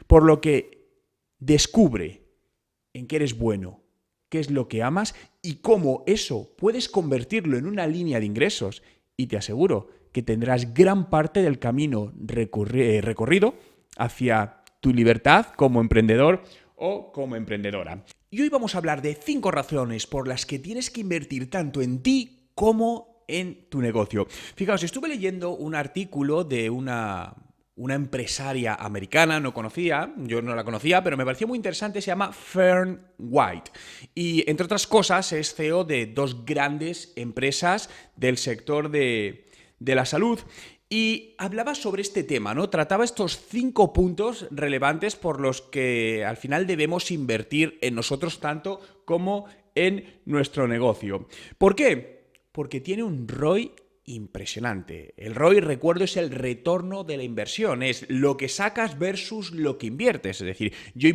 Por lo que descubre en qué eres bueno, qué es lo que amas y cómo eso puedes convertirlo en una línea de ingresos. Y te aseguro que tendrás gran parte del camino recorrido hacia tu libertad como emprendedor o como emprendedora. Y hoy vamos a hablar de 5 razones por las que tienes que invertir tanto en ti como en tu negocio. Fijaos, estuve leyendo un artículo de una empresaria americana, yo no la conocía, pero me pareció muy interesante, se llama Fern White. Y entre otras cosas es CEO de 2 grandes empresas del sector de la salud. Y hablaba sobre este tema, ¿no? Trataba estos 5 puntos relevantes por los que al final debemos invertir en nosotros tanto como en nuestro negocio. ¿Por qué? Porque tiene un ROI impresionante. El ROI, recuerdo, es el retorno de la inversión, es lo que sacas versus lo que inviertes. Es decir, yo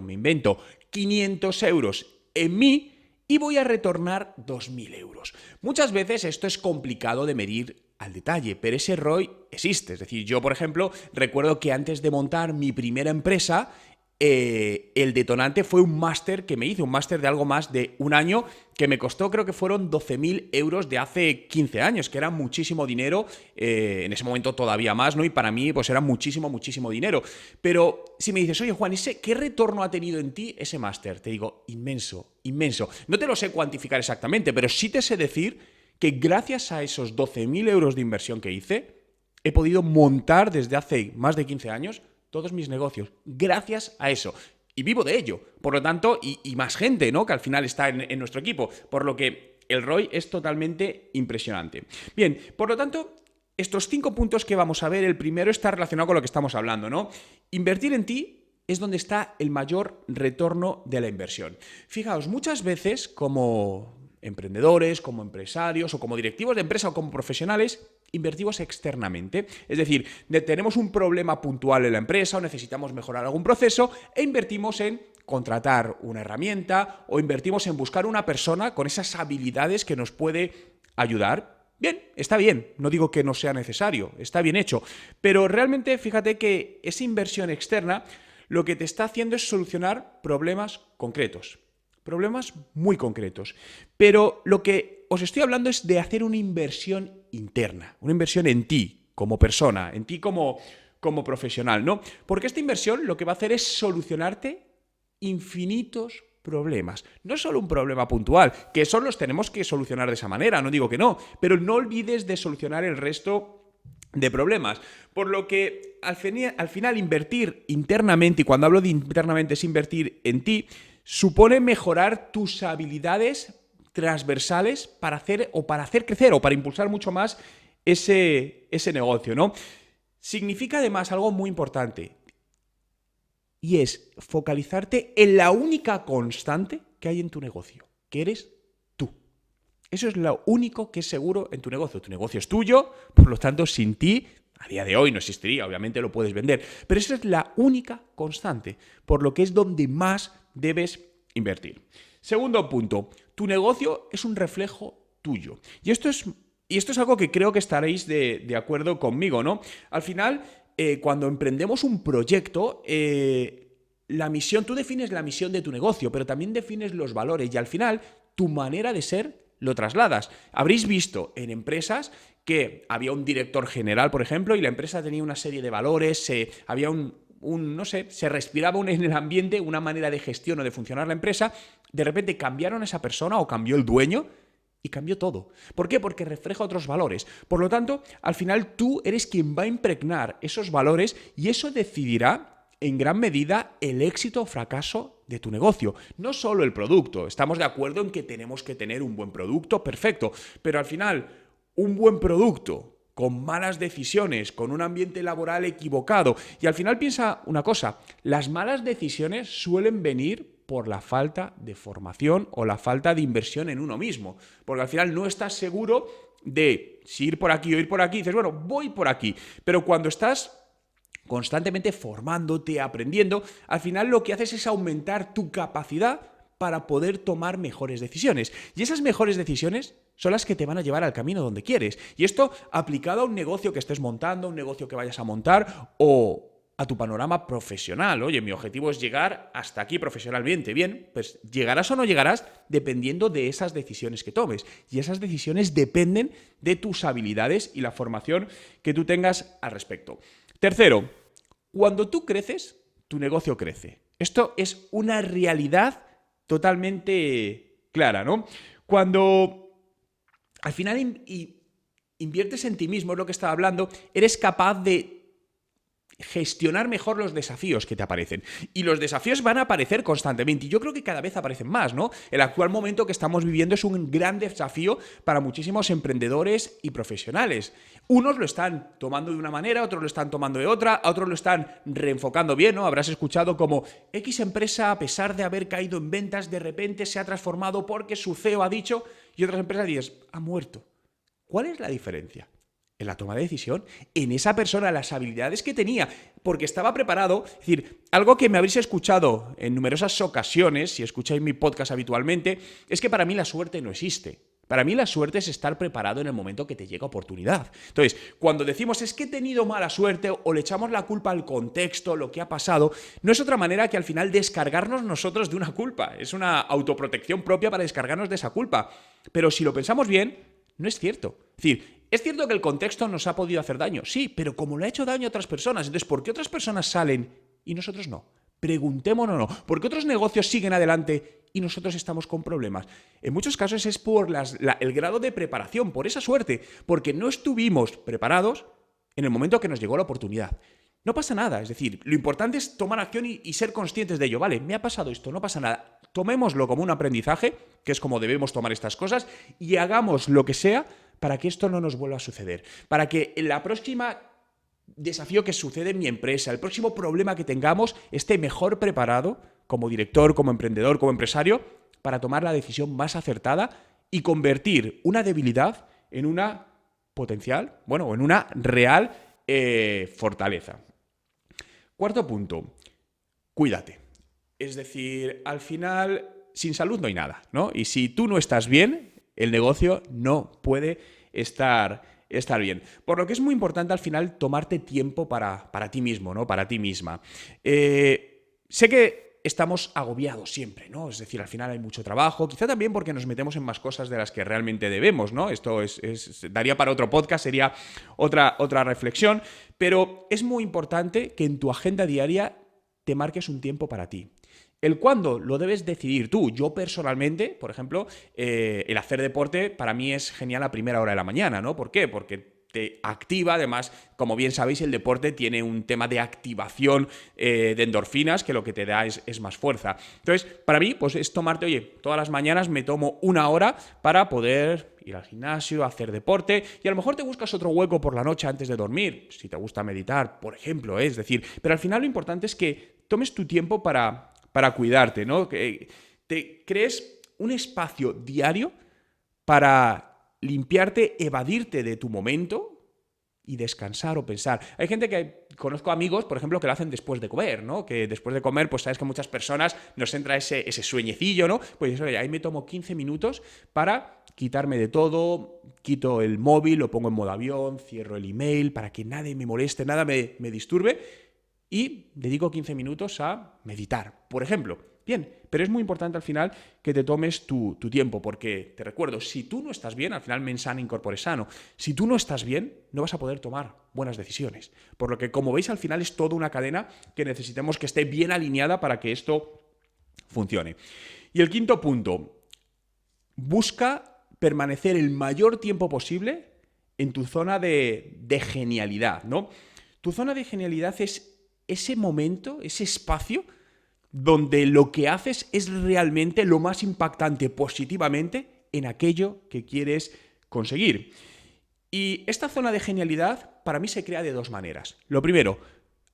me invento 500 euros en mí y voy a retornar 2.000 euros. Muchas veces esto es complicado de medir al detalle, pero ese ROI existe. Es decir, yo, por ejemplo, recuerdo que antes de montar mi primera empresa, el detonante fue un máster que me hice, un máster de algo más de un año, que me costó, creo que fueron 12.000 euros de hace 15 años, que era muchísimo dinero, en ese momento todavía más, ¿no? Y para mí, pues era muchísimo, muchísimo dinero. Pero si me dices, oye, Juan, ¿qué retorno ha tenido en ti ese máster? Te digo, inmenso, inmenso. No te lo sé cuantificar exactamente, pero sí te sé decir que gracias a esos 12.000 euros de inversión que hice, he podido montar desde hace más de 15 años todos mis negocios, gracias a eso. Y vivo de ello. Por lo tanto, y más gente, ¿no? Que al final está en nuestro equipo. Por lo que el ROI es totalmente impresionante. Bien, por lo tanto, estos 5 puntos que vamos a ver, el primero está relacionado con lo que estamos hablando, ¿no? Invertir en ti es donde está el mayor retorno de la inversión. Fijaos, muchas veces como emprendedores, como empresarios o como directivos de empresa o como profesionales, invertimos externamente. Es decir, tenemos un problema puntual en la empresa o necesitamos mejorar algún proceso e invertimos en contratar una herramienta o invertimos en buscar una persona con esas habilidades que nos puede ayudar. Bien, está bien, no digo que no sea necesario, está bien hecho, pero realmente fíjate que esa inversión externa lo que te está haciendo es solucionar problemas concretos, problemas muy concretos. Pero lo que os estoy hablando es de hacer una inversión interna, una inversión en ti como persona, en ti como profesional, ¿no? Porque esta inversión lo que va a hacer es solucionarte infinitos problemas. No solo un problema puntual, que esos los tenemos que solucionar de esa manera, no digo que no, pero no olvides de solucionar el resto de problemas. Por lo que al final invertir internamente, y cuando hablo de internamente es invertir en ti, supone mejorar tus habilidades transversales para hacer crecer o para impulsar mucho más ese negocio, ¿no? Significa además algo muy importante, y es focalizarte en la única constante que hay en tu negocio, que eres tú. Eso es lo único que es seguro en tu negocio. Tu negocio es tuyo, por lo tanto, sin ti, a día de hoy no existiría, obviamente lo puedes vender, pero esa es la única constante, por lo que es donde más debes invertir. Segundo punto, tu negocio es un reflejo tuyo. Y esto es algo que creo que estaréis de acuerdo conmigo, ¿no? Al final, cuando emprendemos un proyecto, la misión, tú defines la misión de tu negocio, pero también defines los valores y al final tu manera de ser lo trasladas. Habréis visto en empresas que había un director general, por ejemplo, y la empresa tenía una serie de valores, había no sé, se respiraba en el ambiente una manera de gestión o de funcionar la empresa, de repente cambiaron a esa persona o cambió el dueño y cambió todo. ¿Por qué? Porque refleja otros valores. Por lo tanto, al final tú eres quien va a impregnar esos valores y eso decidirá en gran medida el éxito o fracaso de tu negocio. No solo el producto. Estamos de acuerdo en que tenemos que tener un buen producto, perfecto. Pero al final, un buen producto con malas decisiones, con un ambiente laboral equivocado. Y al final piensa una cosa, las malas decisiones suelen venir por la falta de formación o la falta de inversión en uno mismo. Porque al final no estás seguro de si ir por aquí o ir por aquí. Dices, bueno, voy por aquí. Pero cuando estás constantemente formándote, aprendiendo, al final lo que haces es aumentar tu capacidad para poder tomar mejores decisiones. Y esas mejores decisiones son las que te van a llevar al camino donde quieres. Y esto aplicado a un negocio que estés montando, un negocio que vayas a montar o a tu panorama profesional. Oye, mi objetivo es llegar hasta aquí profesionalmente. Bien, pues llegarás o no llegarás dependiendo de esas decisiones que tomes. Y esas decisiones dependen de tus habilidades y la formación que tú tengas al respecto. Tercero, cuando tú creces, tu negocio crece. Esto es una realidad totalmente clara, ¿no? Cuando al final inviertes en ti mismo, es lo que estaba hablando, eres capaz de gestionar mejor los desafíos que te aparecen. Y los desafíos van a aparecer constantemente. Y yo creo que cada vez aparecen más, ¿no? El actual momento que estamos viviendo es un gran desafío para muchísimos emprendedores y profesionales. Unos lo están tomando de una manera, otros lo están tomando de otra, otros lo están reenfocando bien, ¿no? Habrás escuchado como X empresa, a pesar de haber caído en ventas, de repente se ha transformado porque su CEO ha dicho, y otras empresas dices, ha muerto. ¿Cuál es la diferencia? En la toma de decisión, en esa persona, las habilidades que tenía, porque estaba preparado. Es decir, algo que me habréis escuchado en numerosas ocasiones, si escucháis mi podcast habitualmente, es que para mí la suerte no existe. Para mí la suerte es estar preparado en el momento que te llega oportunidad. Entonces, cuando decimos es que he tenido mala suerte o le echamos la culpa al contexto, lo que ha pasado, no es otra manera que al final descargarnos nosotros de una culpa. Es una autoprotección propia para descargarnos de esa culpa. Pero si lo pensamos bien, no es cierto. Es decir, es cierto que el contexto nos ha podido hacer daño, sí, pero como le ha hecho daño a otras personas, entonces, ¿por qué otras personas salen y nosotros no? Preguntémonos, ¿por qué otros negocios siguen adelante y nosotros estamos con problemas? En muchos casos es por el grado de preparación, por esa suerte, porque no estuvimos preparados en el momento que nos llegó la oportunidad. No pasa nada, es decir, lo importante es tomar acción y ser conscientes de ello. Vale, me ha pasado esto, no pasa nada. Tomémoslo como un aprendizaje, que es como debemos tomar estas cosas, y hagamos lo que sea para que esto no nos vuelva a suceder. Para que en la próxima desafío que sucede en mi empresa, el próximo problema que tengamos, esté mejor preparado como director, como emprendedor, como empresario, para tomar la decisión más acertada y convertir una debilidad en una potencial, bueno, o en una real fortaleza. Cuarto punto, cuídate. Es decir, al final, sin salud no hay nada, ¿no? Y si tú no estás bien, el negocio no puede estar bien. Por lo que es muy importante al final tomarte tiempo para ti mismo, ¿no? Para ti misma. Sé que estamos agobiados siempre, ¿no? Es decir, al final hay mucho trabajo, quizá también porque nos metemos en más cosas de las que realmente debemos, ¿no? Esto daría para otro podcast, sería otra reflexión, pero es muy importante que en tu agenda diaria te marques un tiempo para ti. El cuándo lo debes decidir tú. Yo personalmente, por ejemplo, el hacer deporte para mí es genial a primera hora de la mañana, ¿no? ¿Por qué? Porque te activa, además, como bien sabéis, el deporte tiene un tema de activación de endorfinas que lo que te da es más fuerza. Entonces, para mí, pues es tomarte, oye, todas las mañanas me tomo una hora para poder ir al gimnasio, hacer deporte, y a lo mejor te buscas otro hueco por la noche antes de dormir, si te gusta meditar, por ejemplo, es decir, pero al final lo importante es que tomes tu tiempo para cuidarte, ¿no? Que te crees un espacio diario para limpiarte, evadirte de tu momento y descansar o pensar. Hay gente que conozco amigos, por ejemplo, que lo hacen después de comer, ¿no? Que después de comer, pues sabes que muchas personas nos entra ese sueñecillo, ¿no? Pues oye, ahí me tomo 15 minutos para quitarme de todo, quito el móvil, lo pongo en modo avión, cierro el email para que nadie me moleste, nada me disturbe. Y dedico 15 minutos a meditar, por ejemplo. Bien, pero es muy importante al final que te tomes tu tiempo, porque te recuerdo, si tú no estás bien, al final mens sana in corpore sano, si tú no estás bien, no vas a poder tomar buenas decisiones. Por lo que, como veis, al final es toda una cadena que necesitamos que esté bien alineada para que esto funcione. Y el quinto punto, busca permanecer el mayor tiempo posible en tu zona de genialidad, ¿no? Tu zona de genialidad es ese momento, ese espacio donde lo que haces es realmente lo más impactante positivamente en aquello que quieres conseguir. Y esta zona de genialidad para mí se crea de dos maneras. Lo primero,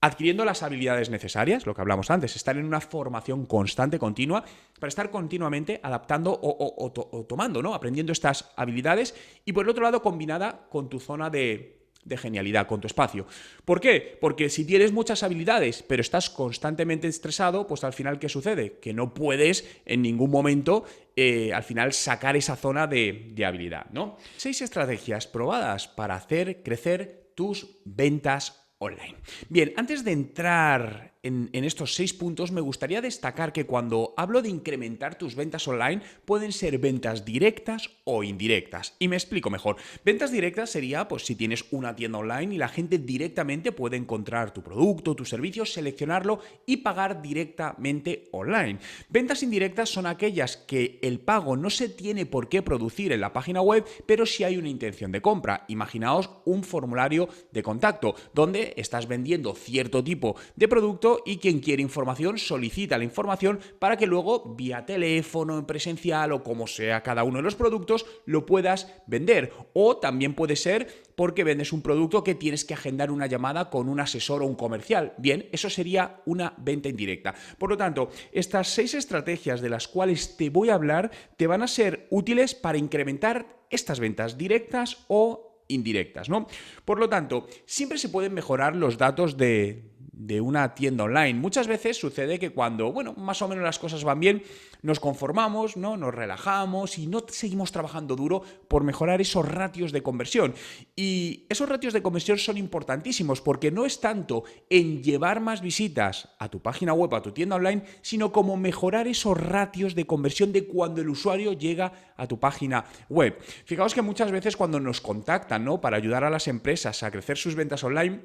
adquiriendo las habilidades necesarias, lo que hablamos antes, estar en una formación constante, continua, para estar continuamente adaptando o tomando, ¿no? Aprendiendo estas habilidades, y por el otro lado combinada con tu zona de genialidad, con tu espacio. ¿Por qué? Porque si tienes muchas habilidades, pero estás constantemente estresado, pues al final, ¿qué sucede? Que no puedes en ningún momento al final sacar esa zona de habilidad, ¿no? 6 estrategias probadas para hacer crecer tus ventas online. Bien, antes de entrar en estos 6 puntos, me gustaría destacar que cuando hablo de incrementar tus ventas online, pueden ser ventas directas o indirectas. Y me explico mejor. Ventas directas sería, pues, si tienes una tienda online y la gente directamente puede encontrar tu producto, tu servicio, seleccionarlo y pagar directamente online. Ventas indirectas son aquellas que el pago no se tiene por qué producir en la página web, pero sí hay una intención de compra. Imaginaos un formulario de contacto donde estás vendiendo cierto tipo de producto y quien quiere información solicita la información para que luego vía teléfono, en presencial o como sea cada uno de los productos lo puedas vender. O también puede ser porque vendes un producto que tienes que agendar una llamada con un asesor o un comercial. Bien, eso sería una venta indirecta. Por lo tanto, estas 6 estrategias de las cuales te voy a hablar te van a ser útiles para incrementar estas ventas directas o indirectas, ¿no? Por lo tanto, siempre se pueden mejorar los datos de una tienda online. Muchas veces sucede que cuando, bueno, más o menos las cosas van bien, nos conformamos, ¿no? Nos relajamos y no seguimos trabajando duro por mejorar esos ratios de conversión. Y esos ratios de conversión son importantísimos porque no es tanto en llevar más visitas a tu página web, a tu tienda online, sino como mejorar esos ratios de conversión de cuando el usuario llega a tu página web. Fijaos que muchas veces cuando nos contactan, ¿no?, para ayudar a las empresas a crecer sus ventas online,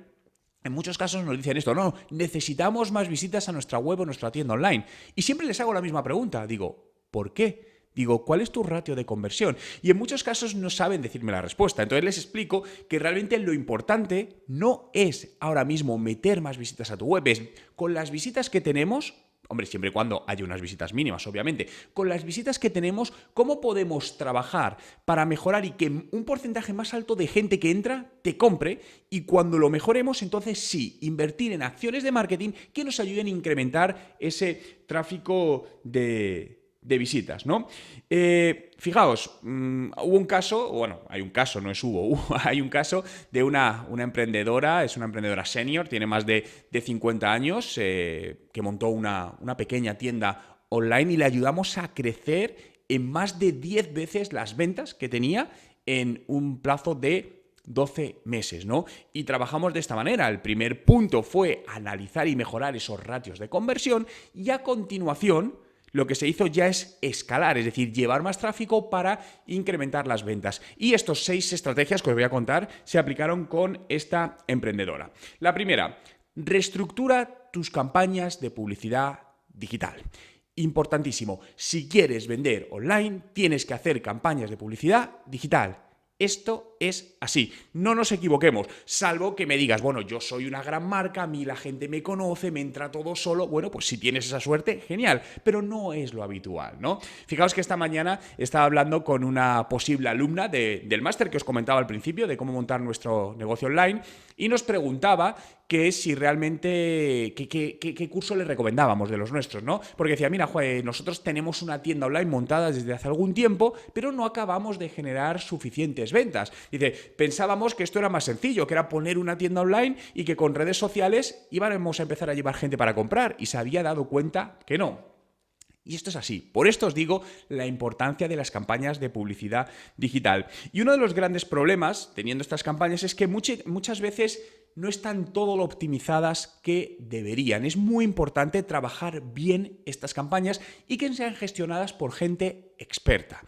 en muchos casos nos dicen esto: no, necesitamos más visitas a nuestra web o nuestra tienda online. Y siempre les hago la misma pregunta, digo, ¿por qué? Digo, ¿cuál es tu ratio de conversión? Y en muchos casos no saben decirme la respuesta. Entonces les explico que realmente lo importante no es ahora mismo meter más visitas a tu web, es con las visitas que tenemos. Hombre, siempre y cuando haya unas visitas mínimas, obviamente. Con las visitas que tenemos, ¿cómo podemos trabajar para mejorar y que un porcentaje más alto de gente que entra te compre? Y cuando lo mejoremos, entonces sí, invertir en acciones de marketing que nos ayuden a incrementar ese tráfico de de visitas, ¿no? Fijaos, hubo un caso, bueno, hay un caso, no es hay un caso de una emprendedora, es una emprendedora senior, tiene más de 50 años, que montó una pequeña tienda online y le ayudamos a crecer en más de 10 veces las ventas que tenía en un plazo de 12 meses, ¿no? Y trabajamos de esta manera. El primer punto fue analizar y mejorar esos ratios de conversión y a continuación lo que se hizo ya es escalar, es decir, llevar más tráfico para incrementar las ventas. Y estos 6 estrategias que os voy a contar se aplicaron con esta emprendedora. La primera, reestructura tus campañas de publicidad digital. Importantísimo, si quieres vender online, tienes que hacer campañas de publicidad digital. Esto es así, no nos equivoquemos, salvo que me digas, bueno, yo soy una gran marca, a mí la gente me conoce, me entra todo solo, bueno, pues si tienes esa suerte, genial, pero no es lo habitual, ¿no? Fijaos que esta mañana estaba hablando con una posible alumna del máster que os comentaba al principio, de cómo montar nuestro negocio online, y nos preguntaba que si realmente, qué curso le recomendábamos de los nuestros, ¿no? Porque decía, mira, nosotros tenemos una tienda online montada desde hace algún tiempo, pero no acabamos de generar suficientes ventas. Dice, pensábamos que esto era más sencillo, que era poner una tienda online y que con redes sociales íbamos a empezar a llevar gente para comprar, y se había dado cuenta que no. Y esto es así. Por esto os digo la importancia de las campañas de publicidad digital. Y uno de los grandes problemas teniendo estas campañas es que muchas veces no están todo lo optimizadas que deberían. Es muy importante trabajar bien estas campañas y que sean gestionadas por gente experta.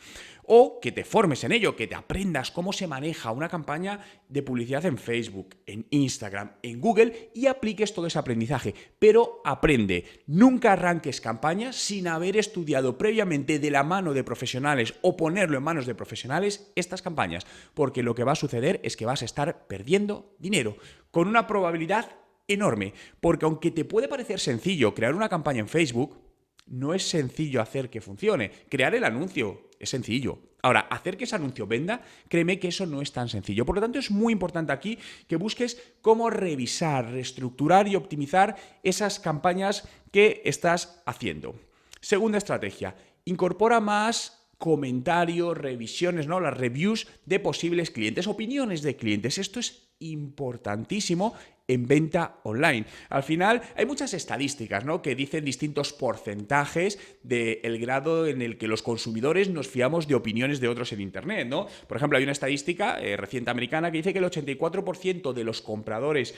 O que te formes en ello, que te aprendas cómo se maneja una campaña de publicidad en Facebook, en Instagram, en Google y apliques todo ese aprendizaje. Pero aprende, nunca arranques campañas sin haber estudiado previamente de la mano de profesionales o ponerlo en manos de profesionales estas campañas, porque lo que va a suceder es que vas a estar perdiendo dinero con una probabilidad enorme, porque aunque te puede parecer sencillo crear una campaña en Facebook, no es sencillo hacer que funcione. Crear el anuncio es sencillo. Ahora, hacer que ese anuncio venda, créeme que eso no es tan sencillo. Por lo tanto, es muy importante aquí que busques cómo revisar, reestructurar y optimizar esas campañas que estás haciendo. Segunda estrategia, incorpora más comentarios, revisiones, ¿no? Las reviews de posibles clientes, opiniones de clientes. Esto es importantísimo en venta online. Al final hay muchas estadísticas, ¿no?, que dicen distintos porcentajes del grado en el que los consumidores nos fiamos de opiniones de otros en Internet, ¿no? Por ejemplo, hay una estadística reciente americana que dice que el 84% de los compradores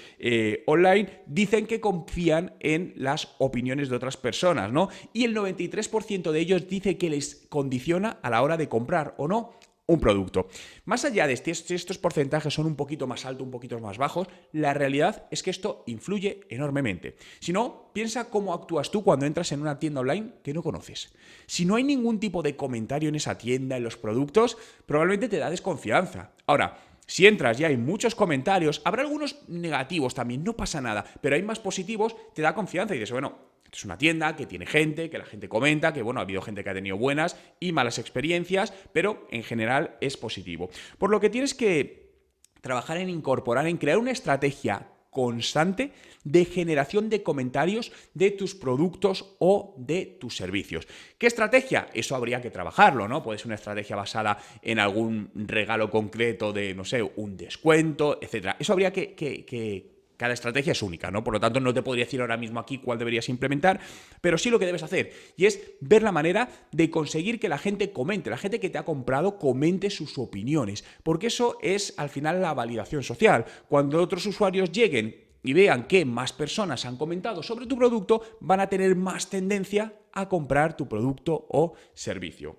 online dicen que confían en las opiniones de otras personas, ¿no? Y el 93% de ellos dice que les condiciona a la hora de comprar o no un producto. Más allá de si estos porcentajes son un poquito más altos, un poquito más bajos, la realidad es que esto influye enormemente. Si no, piensa cómo actúas tú cuando entras en una tienda online que no conoces. Si no hay ningún tipo de comentario en esa tienda, en los productos, probablemente te da desconfianza. Ahora, si entras y hay muchos comentarios, habrá algunos negativos también, no pasa nada, pero hay más positivos, te da confianza y dices, bueno, es una tienda que tiene gente, que la gente comenta, que bueno, ha habido gente que ha tenido buenas y malas experiencias, pero en general es positivo. Por lo que tienes que trabajar en incorporar, en crear una estrategia constante de generación de comentarios de tus productos o de tus servicios. ¿Qué estrategia? Eso habría que trabajarlo, ¿no? Puede ser una estrategia basada en algún regalo concreto de, no sé, un descuento, etcétera. Eso habría que cada estrategia es única, ¿no? Por lo tanto, no te podría decir ahora mismo aquí cuál deberías implementar, pero sí lo que debes hacer, y es ver la manera de conseguir que la gente comente, la gente que te ha comprado comente sus opiniones, porque eso es al final la validación social. Cuando otros usuarios lleguen y vean que más personas han comentado sobre tu producto, van a tener más tendencia a comprar tu producto o servicio.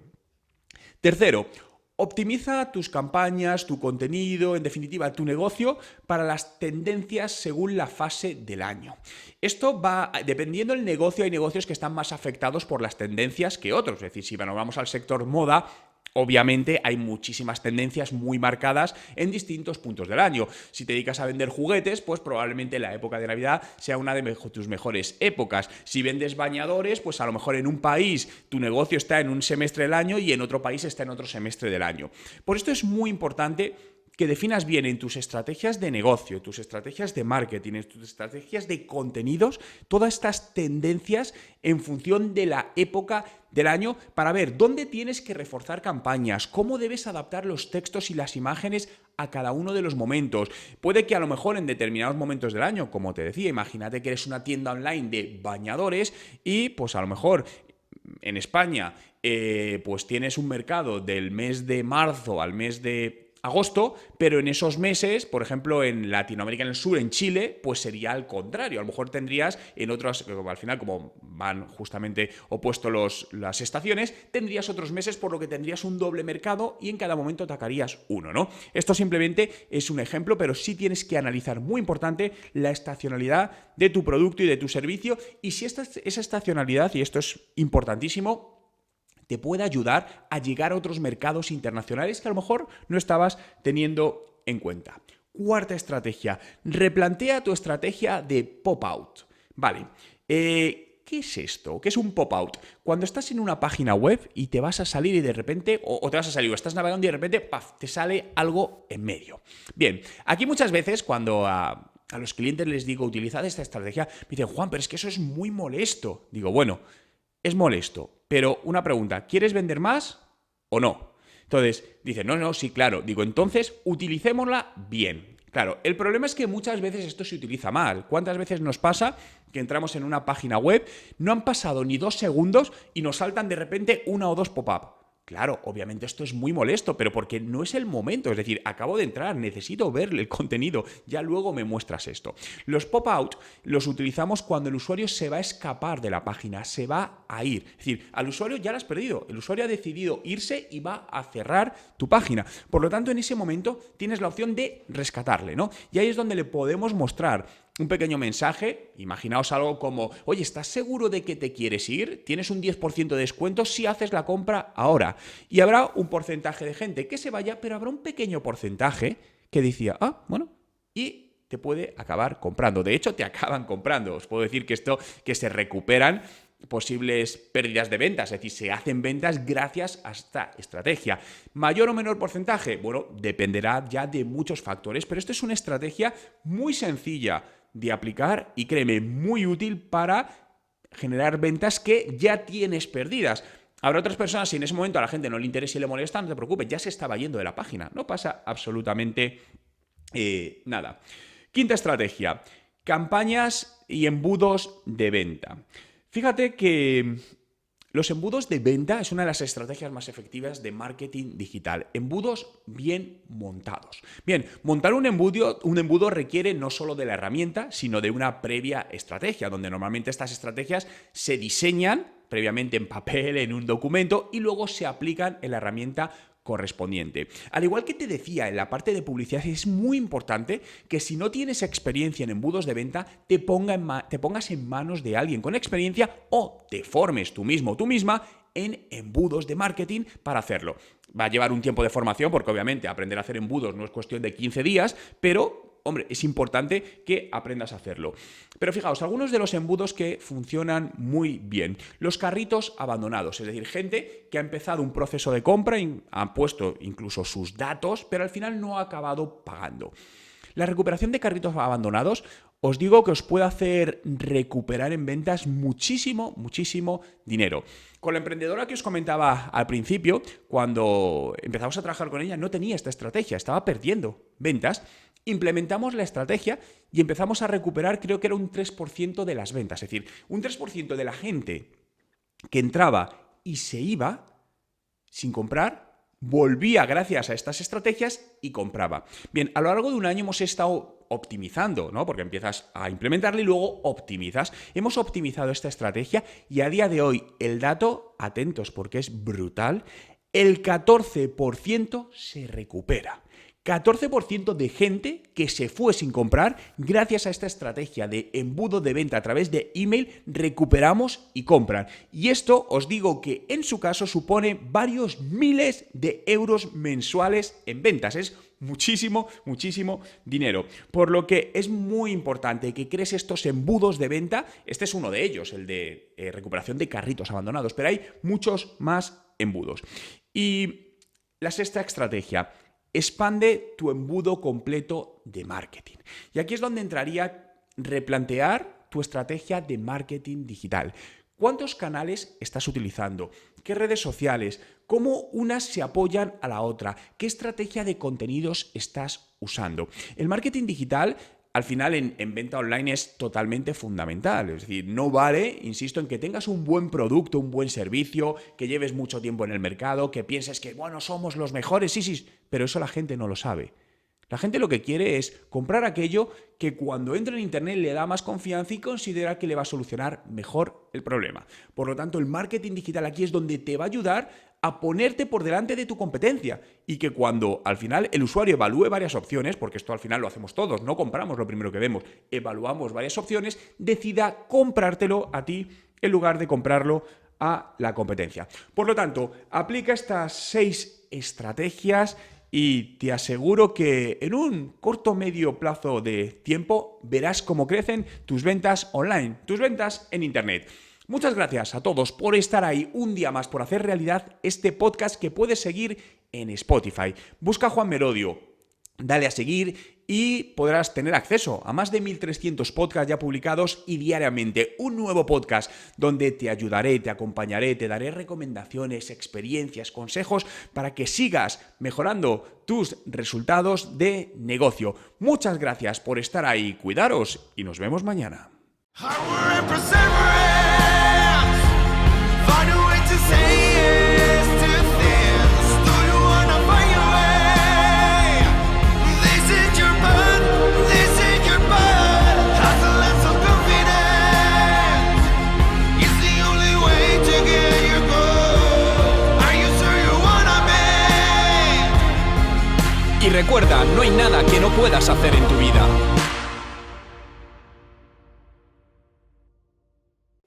Tercero, optimiza tus campañas, tu contenido, en definitiva, tu negocio para las tendencias según la fase del año. Esto va, dependiendo del negocio, hay negocios que están más afectados por las tendencias que otros. Es decir, si nos vamos al sector moda, obviamente hay muchísimas tendencias muy marcadas en distintos puntos del año. Si te dedicas a vender juguetes, pues probablemente la época de Navidad sea una de tus mejores épocas. Si vendes bañadores, pues a lo mejor en un país tu negocio está en un semestre del año y en otro país está en otro semestre del año. Por esto es muy importante que definas bien en tus estrategias de negocio, tus estrategias de marketing, en tus estrategias de contenidos, todas estas tendencias en función de la época del año para ver dónde tienes que reforzar campañas, cómo debes adaptar los textos y las imágenes a cada uno de los momentos. Puede que a lo mejor en determinados momentos del año, como te decía, imagínate que eres una tienda online de bañadores y pues a lo mejor en España pues tienes un mercado del mes de marzo al mes de agosto, pero en esos meses, por ejemplo, en Latinoamérica, en el sur, en Chile, pues sería al contrario. A lo mejor tendrías en otros, al final, como van justamente opuestos las estaciones, tendrías otros meses, por lo que tendrías un doble mercado y en cada momento atacarías uno, ¿no? Esto simplemente es un ejemplo, pero sí tienes que analizar, muy importante, la estacionalidad de tu producto y de tu servicio, y si esa estacionalidad, y esto es importantísimo, te puede ayudar a llegar a otros mercados internacionales que a lo mejor no estabas teniendo en cuenta. Cuarta estrategia, replantea tu estrategia de pop-out. Vale, ¿qué es esto? ¿Qué es un pop-out? Cuando estás en una página web y te vas a salir y de repente, o te vas a salir o estás navegando y de repente, ¡paf!, te sale algo en medio. Bien, aquí muchas veces cuando a los clientes les digo, utilizad esta estrategia, me dicen, Juan, pero es que eso es muy molesto. Digo, bueno, es molesto, pero una pregunta, ¿quieres vender más o no? Entonces, dice, no, sí, claro. Digo, entonces, utilicémosla bien. Claro, el problema es que muchas veces esto se utiliza mal. ¿Cuántas veces nos pasa que entramos en una página web, no han pasado ni 2 segundos y nos saltan de repente 1 o 2 pop-up? Claro, obviamente esto es muy molesto, pero porque no es el momento. Es decir, acabo de entrar, necesito ver el contenido, ya luego me muestras esto. Los pop-out los utilizamos cuando el usuario se va a escapar de la página, se va a ir. Es decir, al usuario ya lo has perdido, el usuario ha decidido irse y va a cerrar tu página. Por lo tanto, en ese momento tienes la opción de rescatarle, ¿no? Y ahí es donde le podemos mostrar un pequeño mensaje, imaginaos algo como, oye, ¿estás seguro de que te quieres ir? Tienes un 10% de descuento si haces la compra ahora. Y habrá un porcentaje de gente que se vaya, pero habrá un pequeño porcentaje que decía, bueno, y te puede acabar comprando. De hecho, te acaban comprando. Os puedo decir que esto, que se recuperan posibles pérdidas de ventas, es decir, se hacen ventas gracias a esta estrategia. ¿Mayor o menor porcentaje? Bueno, dependerá ya de muchos factores, pero esto es una estrategia muy sencilla de aplicar y créeme, muy útil para generar ventas que ya tienes perdidas. Habrá otras personas, si en ese momento a la gente no le interesa y le molesta, no te preocupes, ya se estaba yendo de la página, no pasa absolutamente nada. Quinta estrategia, campañas y embudos de venta. Fíjate que los embudos de venta es una de las estrategias más efectivas de marketing digital. Embudos bien montados. Bien, montar un embudo requiere no solo de la herramienta, sino de una previa estrategia, donde normalmente estas estrategias se diseñan previamente en papel, en un documento, y luego se aplican en la herramienta correspondiente. Al igual que te decía en la parte de publicidad, es muy importante que si no tienes experiencia en embudos de venta, te pongas en manos de alguien con experiencia o te formes tú mismo o tú misma en embudos de marketing para hacerlo. Va a llevar un tiempo de formación porque obviamente aprender a hacer embudos no es cuestión de 15 días, pero hombre, es importante que aprendas a hacerlo. Pero fijaos, algunos de los embudos que funcionan muy bien. Los carritos abandonados, es decir, gente que ha empezado un proceso de compra, ha puesto incluso sus datos, pero al final no ha acabado pagando. La recuperación de carritos abandonados, os digo que os puede hacer recuperar en ventas muchísimo dinero. Con la emprendedora que os comentaba al principio, cuando empezamos a trabajar con ella, no tenía esta estrategia, estaba perdiendo ventas. Implementamos la estrategia y empezamos a recuperar, creo que era un 3% de las ventas. Es decir, un 3% de la gente que entraba y se iba sin comprar, volvía gracias a estas estrategias y compraba. Bien, a lo largo de un año hemos estado optimizando, ¿no? Porque empiezas a implementarla y luego optimizas. Hemos optimizado esta estrategia y a día de hoy el dato, atentos porque es brutal, el 14% se recupera. 14% de gente que se fue sin comprar, gracias a esta estrategia de embudo de venta a través de email, recuperamos y compran. Y esto os digo que en su caso supone varios miles de euros mensuales en ventas. Es muchísimo dinero. Por lo que es muy importante que crees estos embudos de venta. Este es uno de ellos, el de recuperación de carritos abandonados, pero hay muchos más embudos. Y la sexta estrategia, expande tu embudo completo de marketing. Y aquí es donde entraría replantear tu estrategia de marketing digital. ¿Cuántos canales estás utilizando? ¿Qué redes sociales? ¿Cómo unas se apoyan a la otra? ¿Qué estrategia de contenidos estás usando? El marketing digital, al final, en venta online es totalmente fundamental. Es decir, no vale, insisto, en que tengas un buen producto, un buen servicio, que lleves mucho tiempo en el mercado, que pienses que, bueno, somos los mejores, sí, pero eso la gente no lo sabe. La gente lo que quiere es comprar aquello que cuando entra en Internet le da más confianza y considera que le va a solucionar mejor el problema. Por lo tanto, el marketing digital aquí es donde te va a ayudar a ponerte por delante de tu competencia y que cuando al final el usuario evalúe varias opciones, porque esto al final lo hacemos todos, no compramos lo primero que vemos, evaluamos varias opciones, decida comprártelo a ti en lugar de comprarlo a la competencia. Por lo tanto, aplica estas 6 estrategias y te aseguro que en un corto o medio plazo de tiempo verás cómo crecen tus ventas online, tus ventas en Internet. Muchas gracias a todos por estar ahí un día más, por hacer realidad este podcast que puedes seguir en Spotify. Busca Juan Merodio, dale a seguir y podrás tener acceso a más de 1.300 podcasts ya publicados y diariamente un nuevo podcast donde te ayudaré, te acompañaré, te daré recomendaciones, experiencias, consejos para que sigas mejorando tus resultados de negocio. Muchas gracias por estar ahí, cuidaros y nos vemos mañana. Y recuerda, no hay nada que no puedas hacer en tu vida.